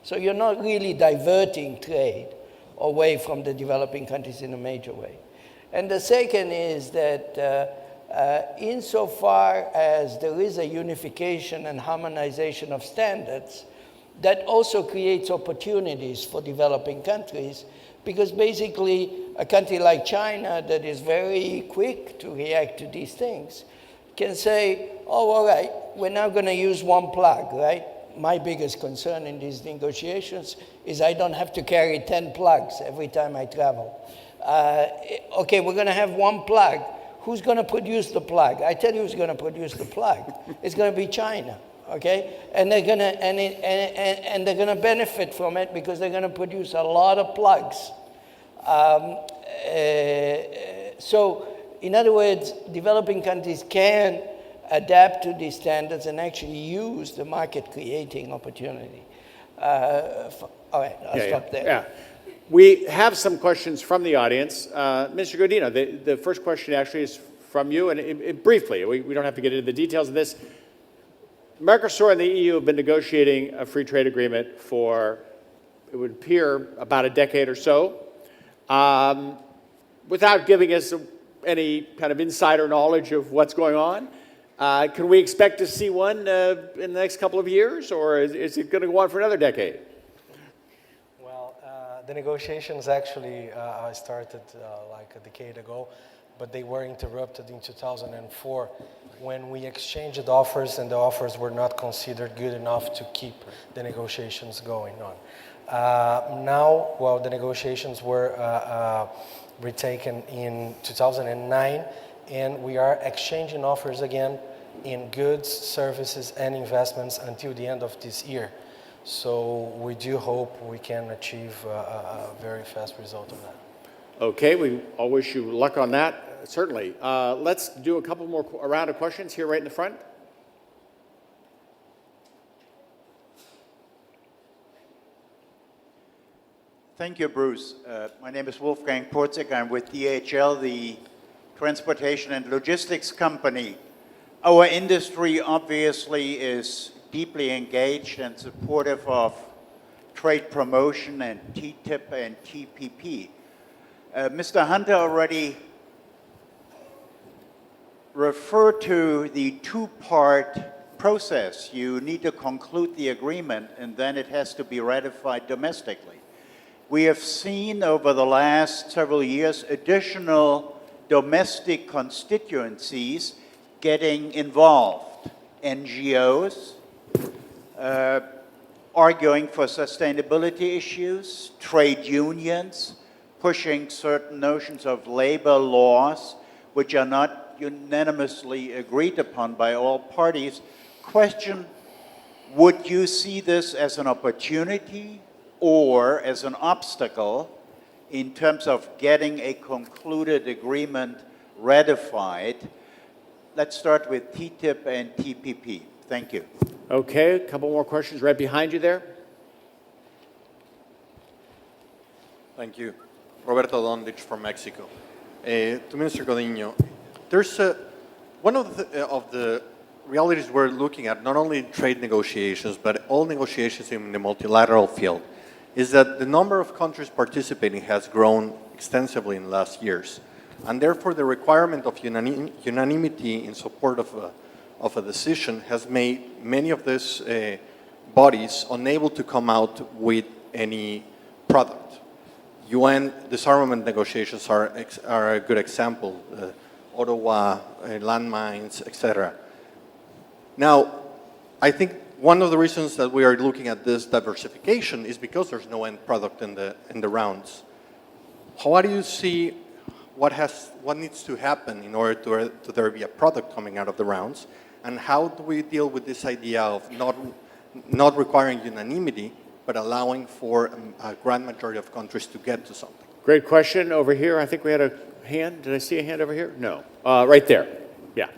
S5: So you're not really diverting trade away from the developing countries in a major way. And the second is that insofar as there is a unification and harmonization of standards, that also creates opportunities for developing countries, because basically a country like China that is very quick to react to these things can say, oh, all right, we're now going to use one plug, right? My biggest concern in these negotiations is I don't have to carry 10 plugs every time I travel. Okay, we're going to have one plug. Who's going to produce the plug? I tell you who's going to produce the plug. It's going to be China. Okay, and they're gonna and they're gonna benefit from it because they're gonna produce a lot of plugs. So, in other words, developing countries can adapt to these standards and actually use the market-creating opportunity. All right, I'll stop there.
S3: Yeah. We have some questions from the audience. Mr. Godinho, the first question actually is from you, and briefly, we don't have to get into the details of this. Mercosur and the EU have been negotiating a free trade agreement for, it would appear, about a decade or so. Without giving us any kind of insider knowledge of what's going on, can we expect to see one in the next couple of years, or is it going to go on for another decade?
S4: Well, the negotiations actually started like a decade ago, but they were interrupted in 2004 when we exchanged offers and the offers were not considered good enough to keep the negotiations going on. Now, well, the negotiations were retaken in 2009, and we are exchanging offers again in goods, services, and investments until the end of this year. So we do hope we can achieve a very fast result on that.
S3: Okay, we all wish you luck on that, certainly. Let's do a couple more round of questions here right in the front.
S11: Thank you, Bruce. My name is Wolfgang Porzig. I'm with DHL, the transportation and logistics company. Our industry obviously is deeply engaged and supportive of trade promotion and TTIP and TPP. Mr. Hunter already referred to the two-part process. You need to conclude the agreement, and then it has to be ratified domestically. We have seen over the last several years additional domestic constituencies getting involved. NGOs arguing for sustainability issues, trade unions pushing certain notions of labor laws which are not unanimously agreed upon by all parties. Question, would you see this as an opportunity or as an obstacle in terms of getting a concluded agreement ratified? Let's start with TTIP and TPP. Thank you.
S3: Okay, a couple more questions right behind you there.
S12: Thank you. Roberto Dondich from Mexico. To Mr. Godinho, there's one of the realities we're looking at, not only in trade negotiations, but all negotiations in the multilateral field, is that the number of countries participating has grown extensively in the last years. And therefore, the requirement of unanimity in support of a decision has made many of these bodies unable to come out with any product. UN disarmament negotiations are a good example, Ottawa, landmines, etc. Now, I think one of the reasons that we are looking at this diversification is because there's no end product in the rounds. How do you see what needs to happen in order to there be a product coming out of the rounds, and how do we deal with this idea of not requiring unanimity, but allowing for a grand majority of countries to get to something?
S3: Great question over here. I think we had a hand. Did I see a hand over here? No. Right there. Yeah.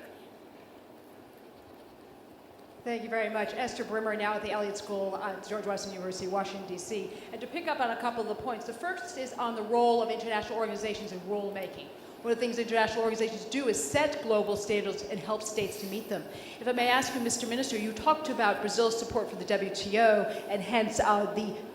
S13: Thank you very much. Esther Brimmer, now at the Elliott School at George Washington University, Washington, D.C. And to pick up on a couple of the points, the first is on the role of international organizations in rulemaking. One of the things international organizations do is set global standards and help states to meet them. If I may ask you, Mr. Minister, you talked about Brazil's support for the WTO and hence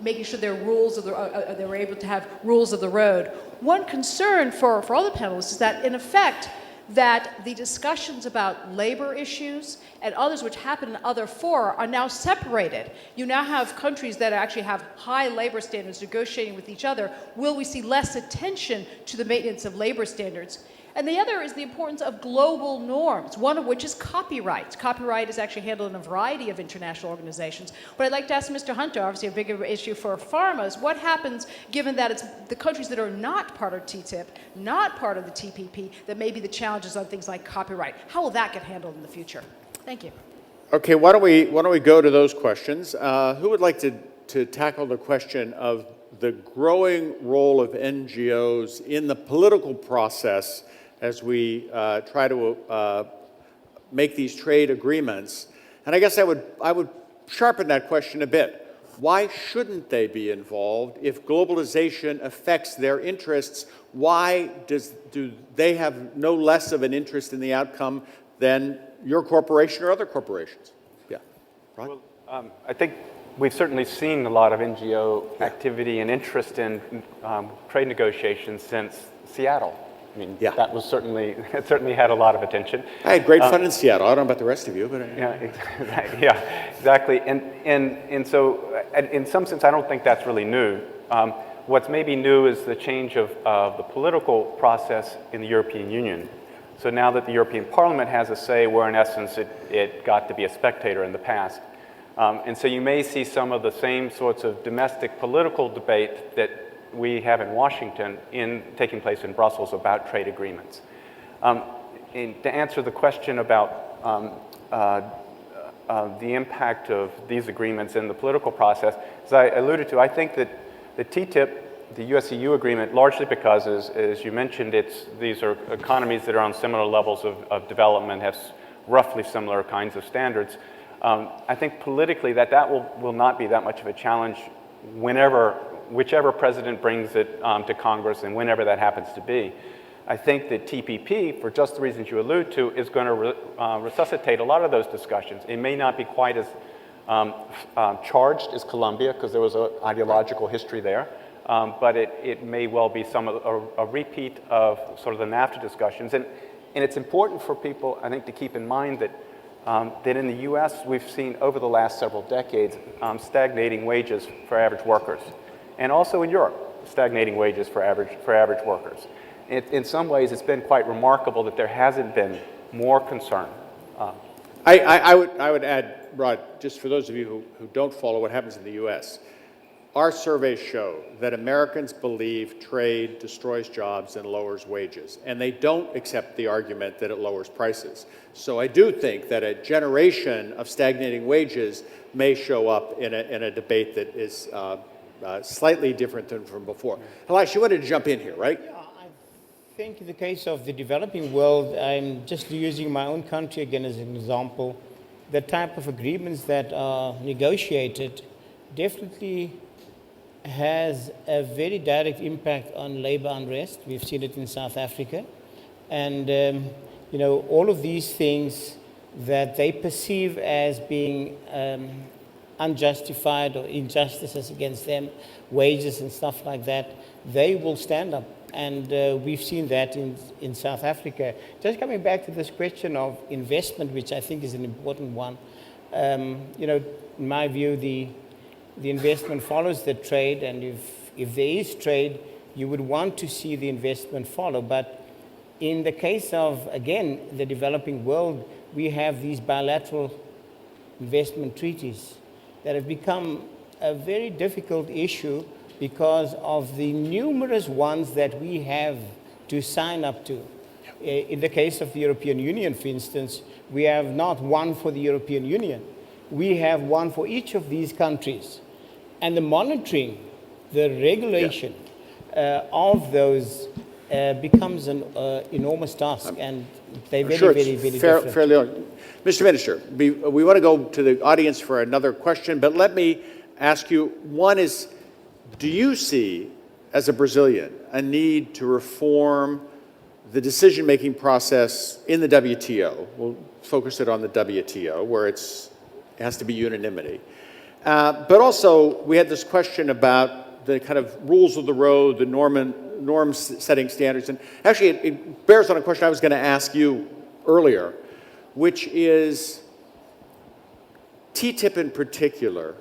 S13: making sure there are rules they were able to have rules of the road. One concern for all the panelists is that, in effect, that the discussions about labor issues and others which happen in other fora are now separated. You now have countries that actually have high labor standards negotiating with each other. Will we see less attention to the maintenance of labor standards? And the other is the importance of global norms, one of which is copyright. Copyright is actually handled in a variety of international organizations. What I'd like to ask Mr. Hunter, obviously a bigger issue for pharma, is what happens given that it's the countries that are not part of TTIP, not part of the TPP, that may be the challenges on things like copyright. How will that get handled in the future? Thank you.
S3: Okay, why don't we go to those questions? Who would like to tackle the question of the growing role of NGOs in the political process as we try to make these trade agreements? And I guess I would sharpen that question a bit. Why shouldn't they be involved? If globalization affects their interests, why do they have no less of an interest in the outcome than your corporation or other corporations? Yeah, right?
S6: Well, I think we've certainly seen a lot of NGO activity and interest in trade negotiations since Seattle. I mean, that was certainly, it certainly had a lot of attention.
S3: I had great fun in Seattle. I don't know about the rest of you, but...
S6: Yeah, exactly. And so, in some sense, I don't think that's really new. What's maybe new is the change of the political process in the European Union. So now that the European Parliament has a say, where in essence it got to be a spectator in the past. And so you may see some of the same sorts of domestic political debate that we have in Washington taking place in Brussels about trade agreements. And to answer the question about the impact of these agreements in the political process, as I alluded to, I think that the TTIP, the US-EU agreement, largely because, as you mentioned, these are economies that are on similar levels of development, have roughly similar kinds of standards. I think politically that will not be that much of a challenge whichever president brings it to Congress and whenever that happens to be. I think that TPP, for just the reasons you allude to, is going to resuscitate a lot of those discussions. It may not be quite as charged as Colombia, because there was an ideological history there, but it may well be a repeat of sort of the NAFTA discussions. And it's important for people, I think, to keep in mind that that in the US, we've seen over the last several decades stagnating wages for average workers. And also in Europe, stagnating wages for average workers. In some ways, it's been quite remarkable that there hasn't been more concern.
S3: I would add, Rod, just for those of you who don't follow what happens in the US, our surveys show that Americans believe trade destroys jobs and lowers wages, and they don't accept the argument that it lowers prices. So I do think that a generation of stagnating wages may show up in a debate that is slightly different than from before. Elias, you wanted to jump in here, right?
S7: Yeah, I think in the case of the developing world, I'm just using my own country again as an example. The type of agreements that are negotiated definitely has a very direct impact on labor unrest. We've seen it in South Africa. And, you know, all of these things that they perceive as being unjustified or injustices against them, wages and stuff like that, they will stand up. And we've seen that in South Africa. Just coming back to this question of investment, which I think is an important one, you know, in my view, the investment follows the trade, and if there is trade, you would want to see the investment follow. But in the case of, again, the developing world, we have these bilateral investment treaties that have become a very difficult issue because of the numerous ones that we have to sign up to. In the case of the European Union, for instance, we have not one for the European Union. We have one for each of these countries. And the monitoring, the regulation of those becomes an enormous task, and they're very, very, very different.
S3: Fairly on. Mr. Minister, we want to go to the audience for another question, but let me ask you, one is, do you see, as a Brazilian, a need to reform the decision-making process in the WTO? We'll focus it on the WTO, where it has to be unanimity. But also, we had this question about the kind of rules of the road, the norms setting standards. And actually, it bears on a question I was going to ask you earlier, which is TTIP in particular.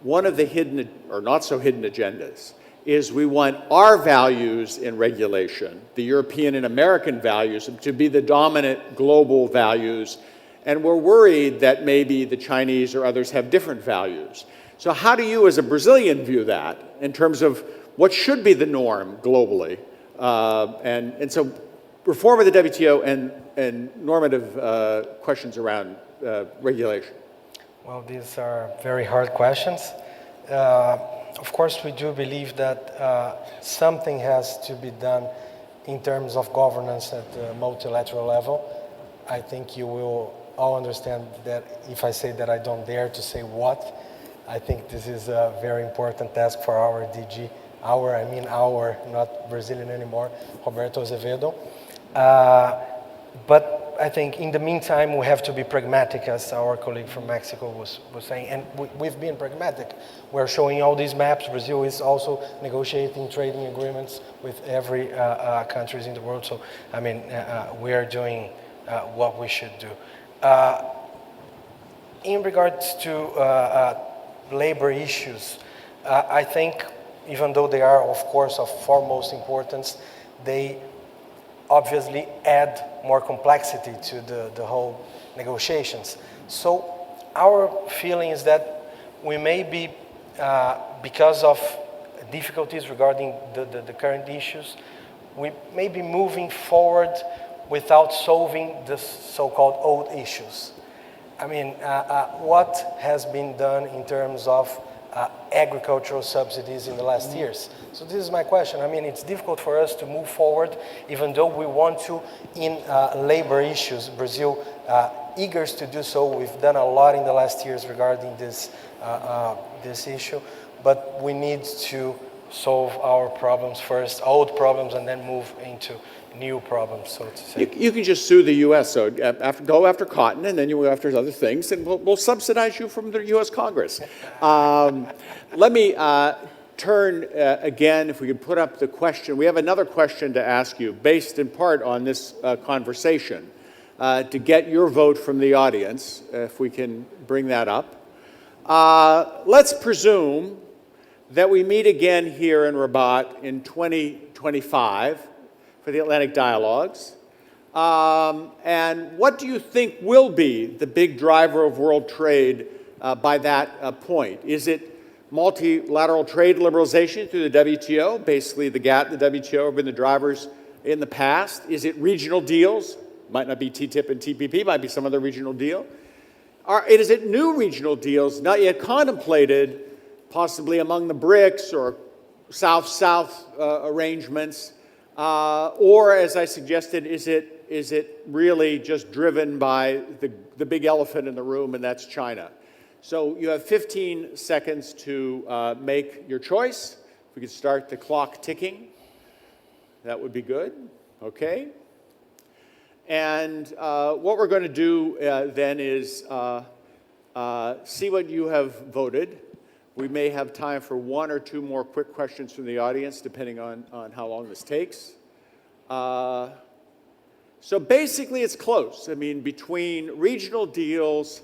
S3: One of the hidden or not so hidden agendas is we want our values in regulation, the European and American values, to be the dominant global values. And we're worried that maybe the Chinese or others have different values. So how do you, as a Brazilian, view that in terms of what should be the norm globally? And so reform of the WTO and normative questions around regulation.
S4: Well, these are very hard questions. Of course, we do believe that something has to be done in terms of governance at the multilateral level. I think you will all understand that if I say that I don't dare to say what, I think this is a very important task for our DG. Our, not Brazilian anymore, Roberto Azevedo. But I think in the meantime, we have to be pragmatic, as our colleague from Mexico was saying, and we've been pragmatic. We're showing all these maps. Brazil is also negotiating trading agreements with every countries in the world. So, I mean, we are doing what we should do. In regards to labor issues, I think even though they are, of course, of foremost importance, they obviously add more complexity to the whole negotiations. So our feeling is that we may be, because of difficulties regarding the current issues, we may be moving forward without solving the so-called old issues. I mean, what has been done in terms of agricultural subsidies in the last years? So this is my question. I mean, it's difficult for us to move forward, even though we want to in labor issues. Brazil eager to do so. We've done a lot in the last years regarding this issue, but we need to solve our problems first, old problems, and then move into new problems, so to say.
S3: You can just sue the U.S. So go after cotton, and then you go after other things, and we'll subsidize you from the U.S. Congress. Let me turn again, if we could put up the question. We have another question to ask you, based in part on this conversation, to get your vote from the audience, if we can bring that up. Let's presume that we meet again here in Rabat in 2025 for the Atlantic Dialogues. And what do you think will be the big driver of world trade by that point? Is it multilateral trade liberalization through the WTO? Basically, the GATT and the WTO have been the drivers in the past. Is it regional deals? Might not be TTIP and TPP, might be some other regional deal. Is it new regional deals not yet contemplated, possibly among the BRICS or South-South arrangements? Or, as I suggested, is it really just driven by the big elephant in the room, and that's China? So you have 15 seconds to make your choice. If we could start the clock ticking, that would be good. Okay. And what we're going to do then is see what you have voted. We may have time for one or two more quick questions from the audience, depending on how long this takes. So basically, it's close. I mean, between regional deals,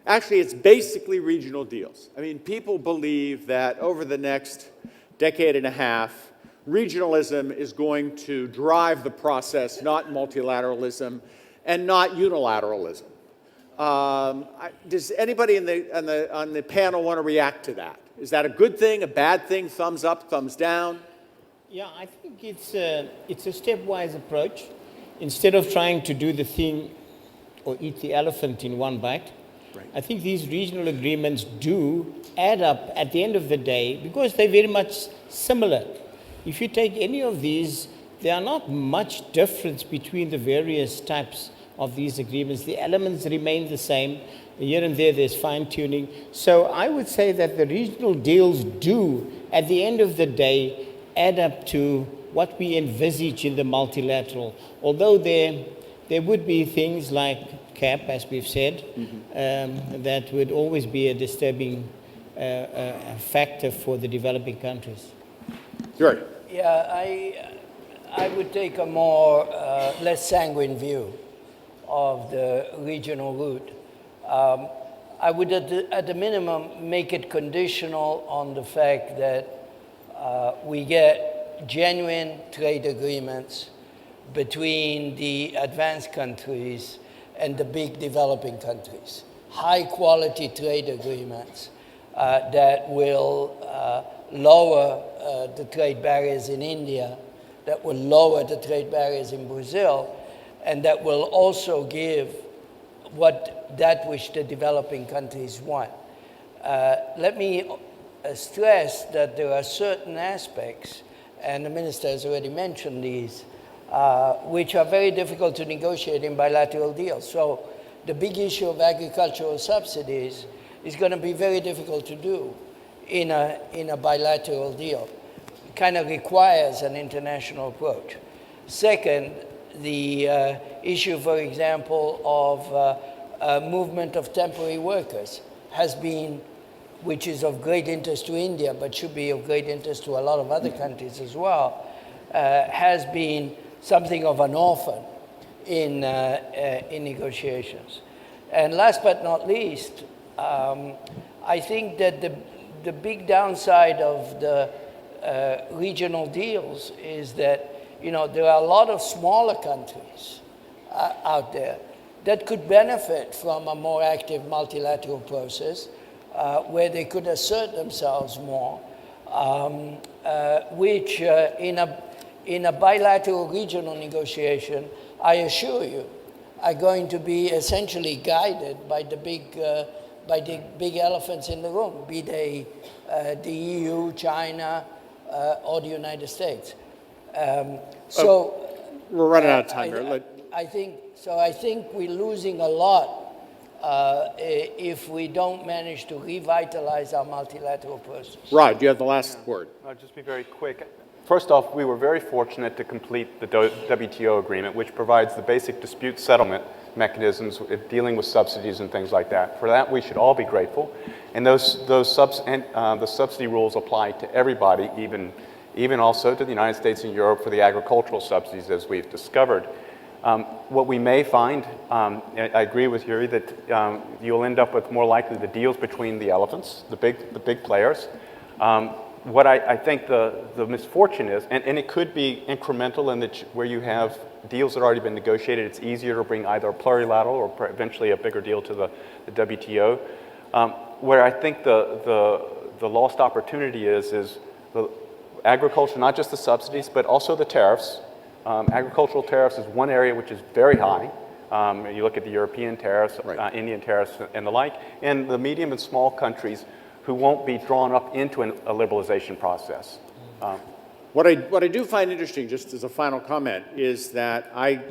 S3: actually, it's basically regional deals. I mean, people believe that over the next decade and a half, regionalism is going to drive the process, not multilateralism and not unilateralism. Does anybody on the panel want to react to that? Is that a good thing, a bad thing, thumbs up, thumbs down?
S7: Yeah, I think it's a stepwise approach. Instead of trying to do the thing or eat the elephant in one bite, right. I think these regional agreements do add up at the end of the day because they're very much similar. If you take any of these, there are not much difference between the various types of these agreements. The elements remain the same. Here and there, there's fine-tuning. So I would say that the regional deals do, at the end of the day, add up to what we envisage in the multilateral. Although there would be things like cap, as we've said, that would always be a disturbing factor for the developing countries.
S3: Sure.
S5: Yeah, I would take a more less sanguine view of the regional route. I would, at the minimum, make it conditional on the fact that we get genuine trade agreements between the advanced countries and the big developing countries. High quality trade agreements that will lower the trade barriers in India, that will lower the trade barriers in Brazil, and that will also give that which the developing countries want. Let me stress that there are certain aspects, and the minister has already mentioned these, which are very difficult to negotiate in bilateral deals. So the big issue of agricultural subsidies is going to be very difficult to do in a bilateral deal. It kind of requires an international approach. Second, the issue, for example, of movement of temporary workers has been, which is of great interest to India, but should be of great interest to a lot of other countries as well, has been something of an orphan in negotiations. And last but not least, I think that the big downside of the regional deals is that, you know, there are a lot of smaller countries out there that could benefit from a more active multilateral process where they could assert themselves more, which in a bilateral regional negotiation, I assure you, are going to be essentially guided by the big elephants in the room, be they the EU, China, or the United States.
S3: We're running out of time here.
S5: I think we're losing a lot if we don't manage to revitalize our multilateral process.
S3: Rod, you have the last word.
S6: I'll just be very quick. First off, we were very fortunate to complete the WTO agreement, which provides the basic dispute settlement mechanisms dealing with subsidies and things like that. For that, we should all be grateful. And the subsidy rules apply to everybody, even also to the United States and Europe for the agricultural subsidies, as we've discovered. What we may find, I agree with Yuri, that you'll end up with more likely the deals between the elephants, the big players. What I think the misfortune is, and it could be incremental in that where you have deals that have already been negotiated, it's easier to bring either a plurilateral or eventually a bigger deal to the WTO. Where I think the lost opportunity is the agriculture, not just the subsidies, but also the tariffs. Agricultural tariffs is one area which is very high. You look at the European tariffs, right. Indian tariffs, and the like, and the medium and small countries who won't be drawn up into a liberalization process.
S3: What I do find interesting, just as a final comment, is that I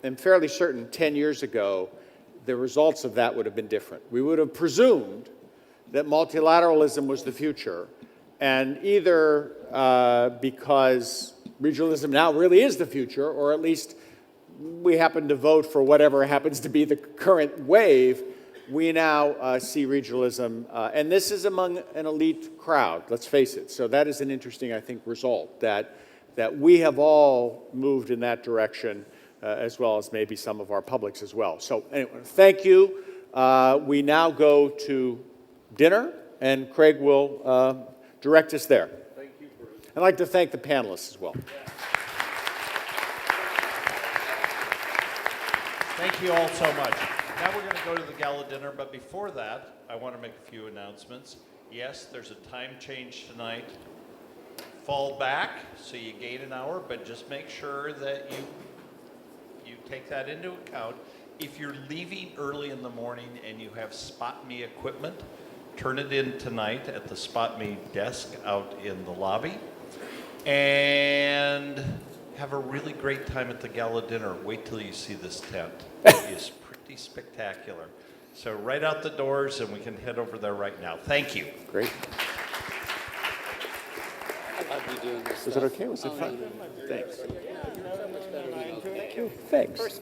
S3: am fairly certain 10 years ago, the results of that would have been different. We would have presumed that multilateralism was the future, and either because regionalism now really is the future, or at least we happen to vote for whatever happens to be the current wave, we now see regionalism, and this is among an elite crowd, let's face it. So that is an interesting, I think, result, that we have all moved in that direction, as well as maybe some of our publics as well. So anyway, thank you. We now go to dinner, and Craig will direct us there.
S12: Thank you, Bruce.
S3: I'd like to thank the panelists as well.
S14: Thank you all so much. Now we're going to go to the gala dinner, but before that, I want to make a few announcements. Yes, there's a time change tonight. Fall back, so you gain an hour, but just make sure that you take that into account. If you're leaving early in the morning and you have Spot Me equipment, turn it in tonight at the Spot Me desk out in the lobby. And have a really great time at the gala dinner. Wait till you see this tent. It is pretty spectacular. So right out the doors, and we can head over there right now. Thank you.
S3: Great. Was it okay? Was it fun? Thanks. Thank you. Thanks.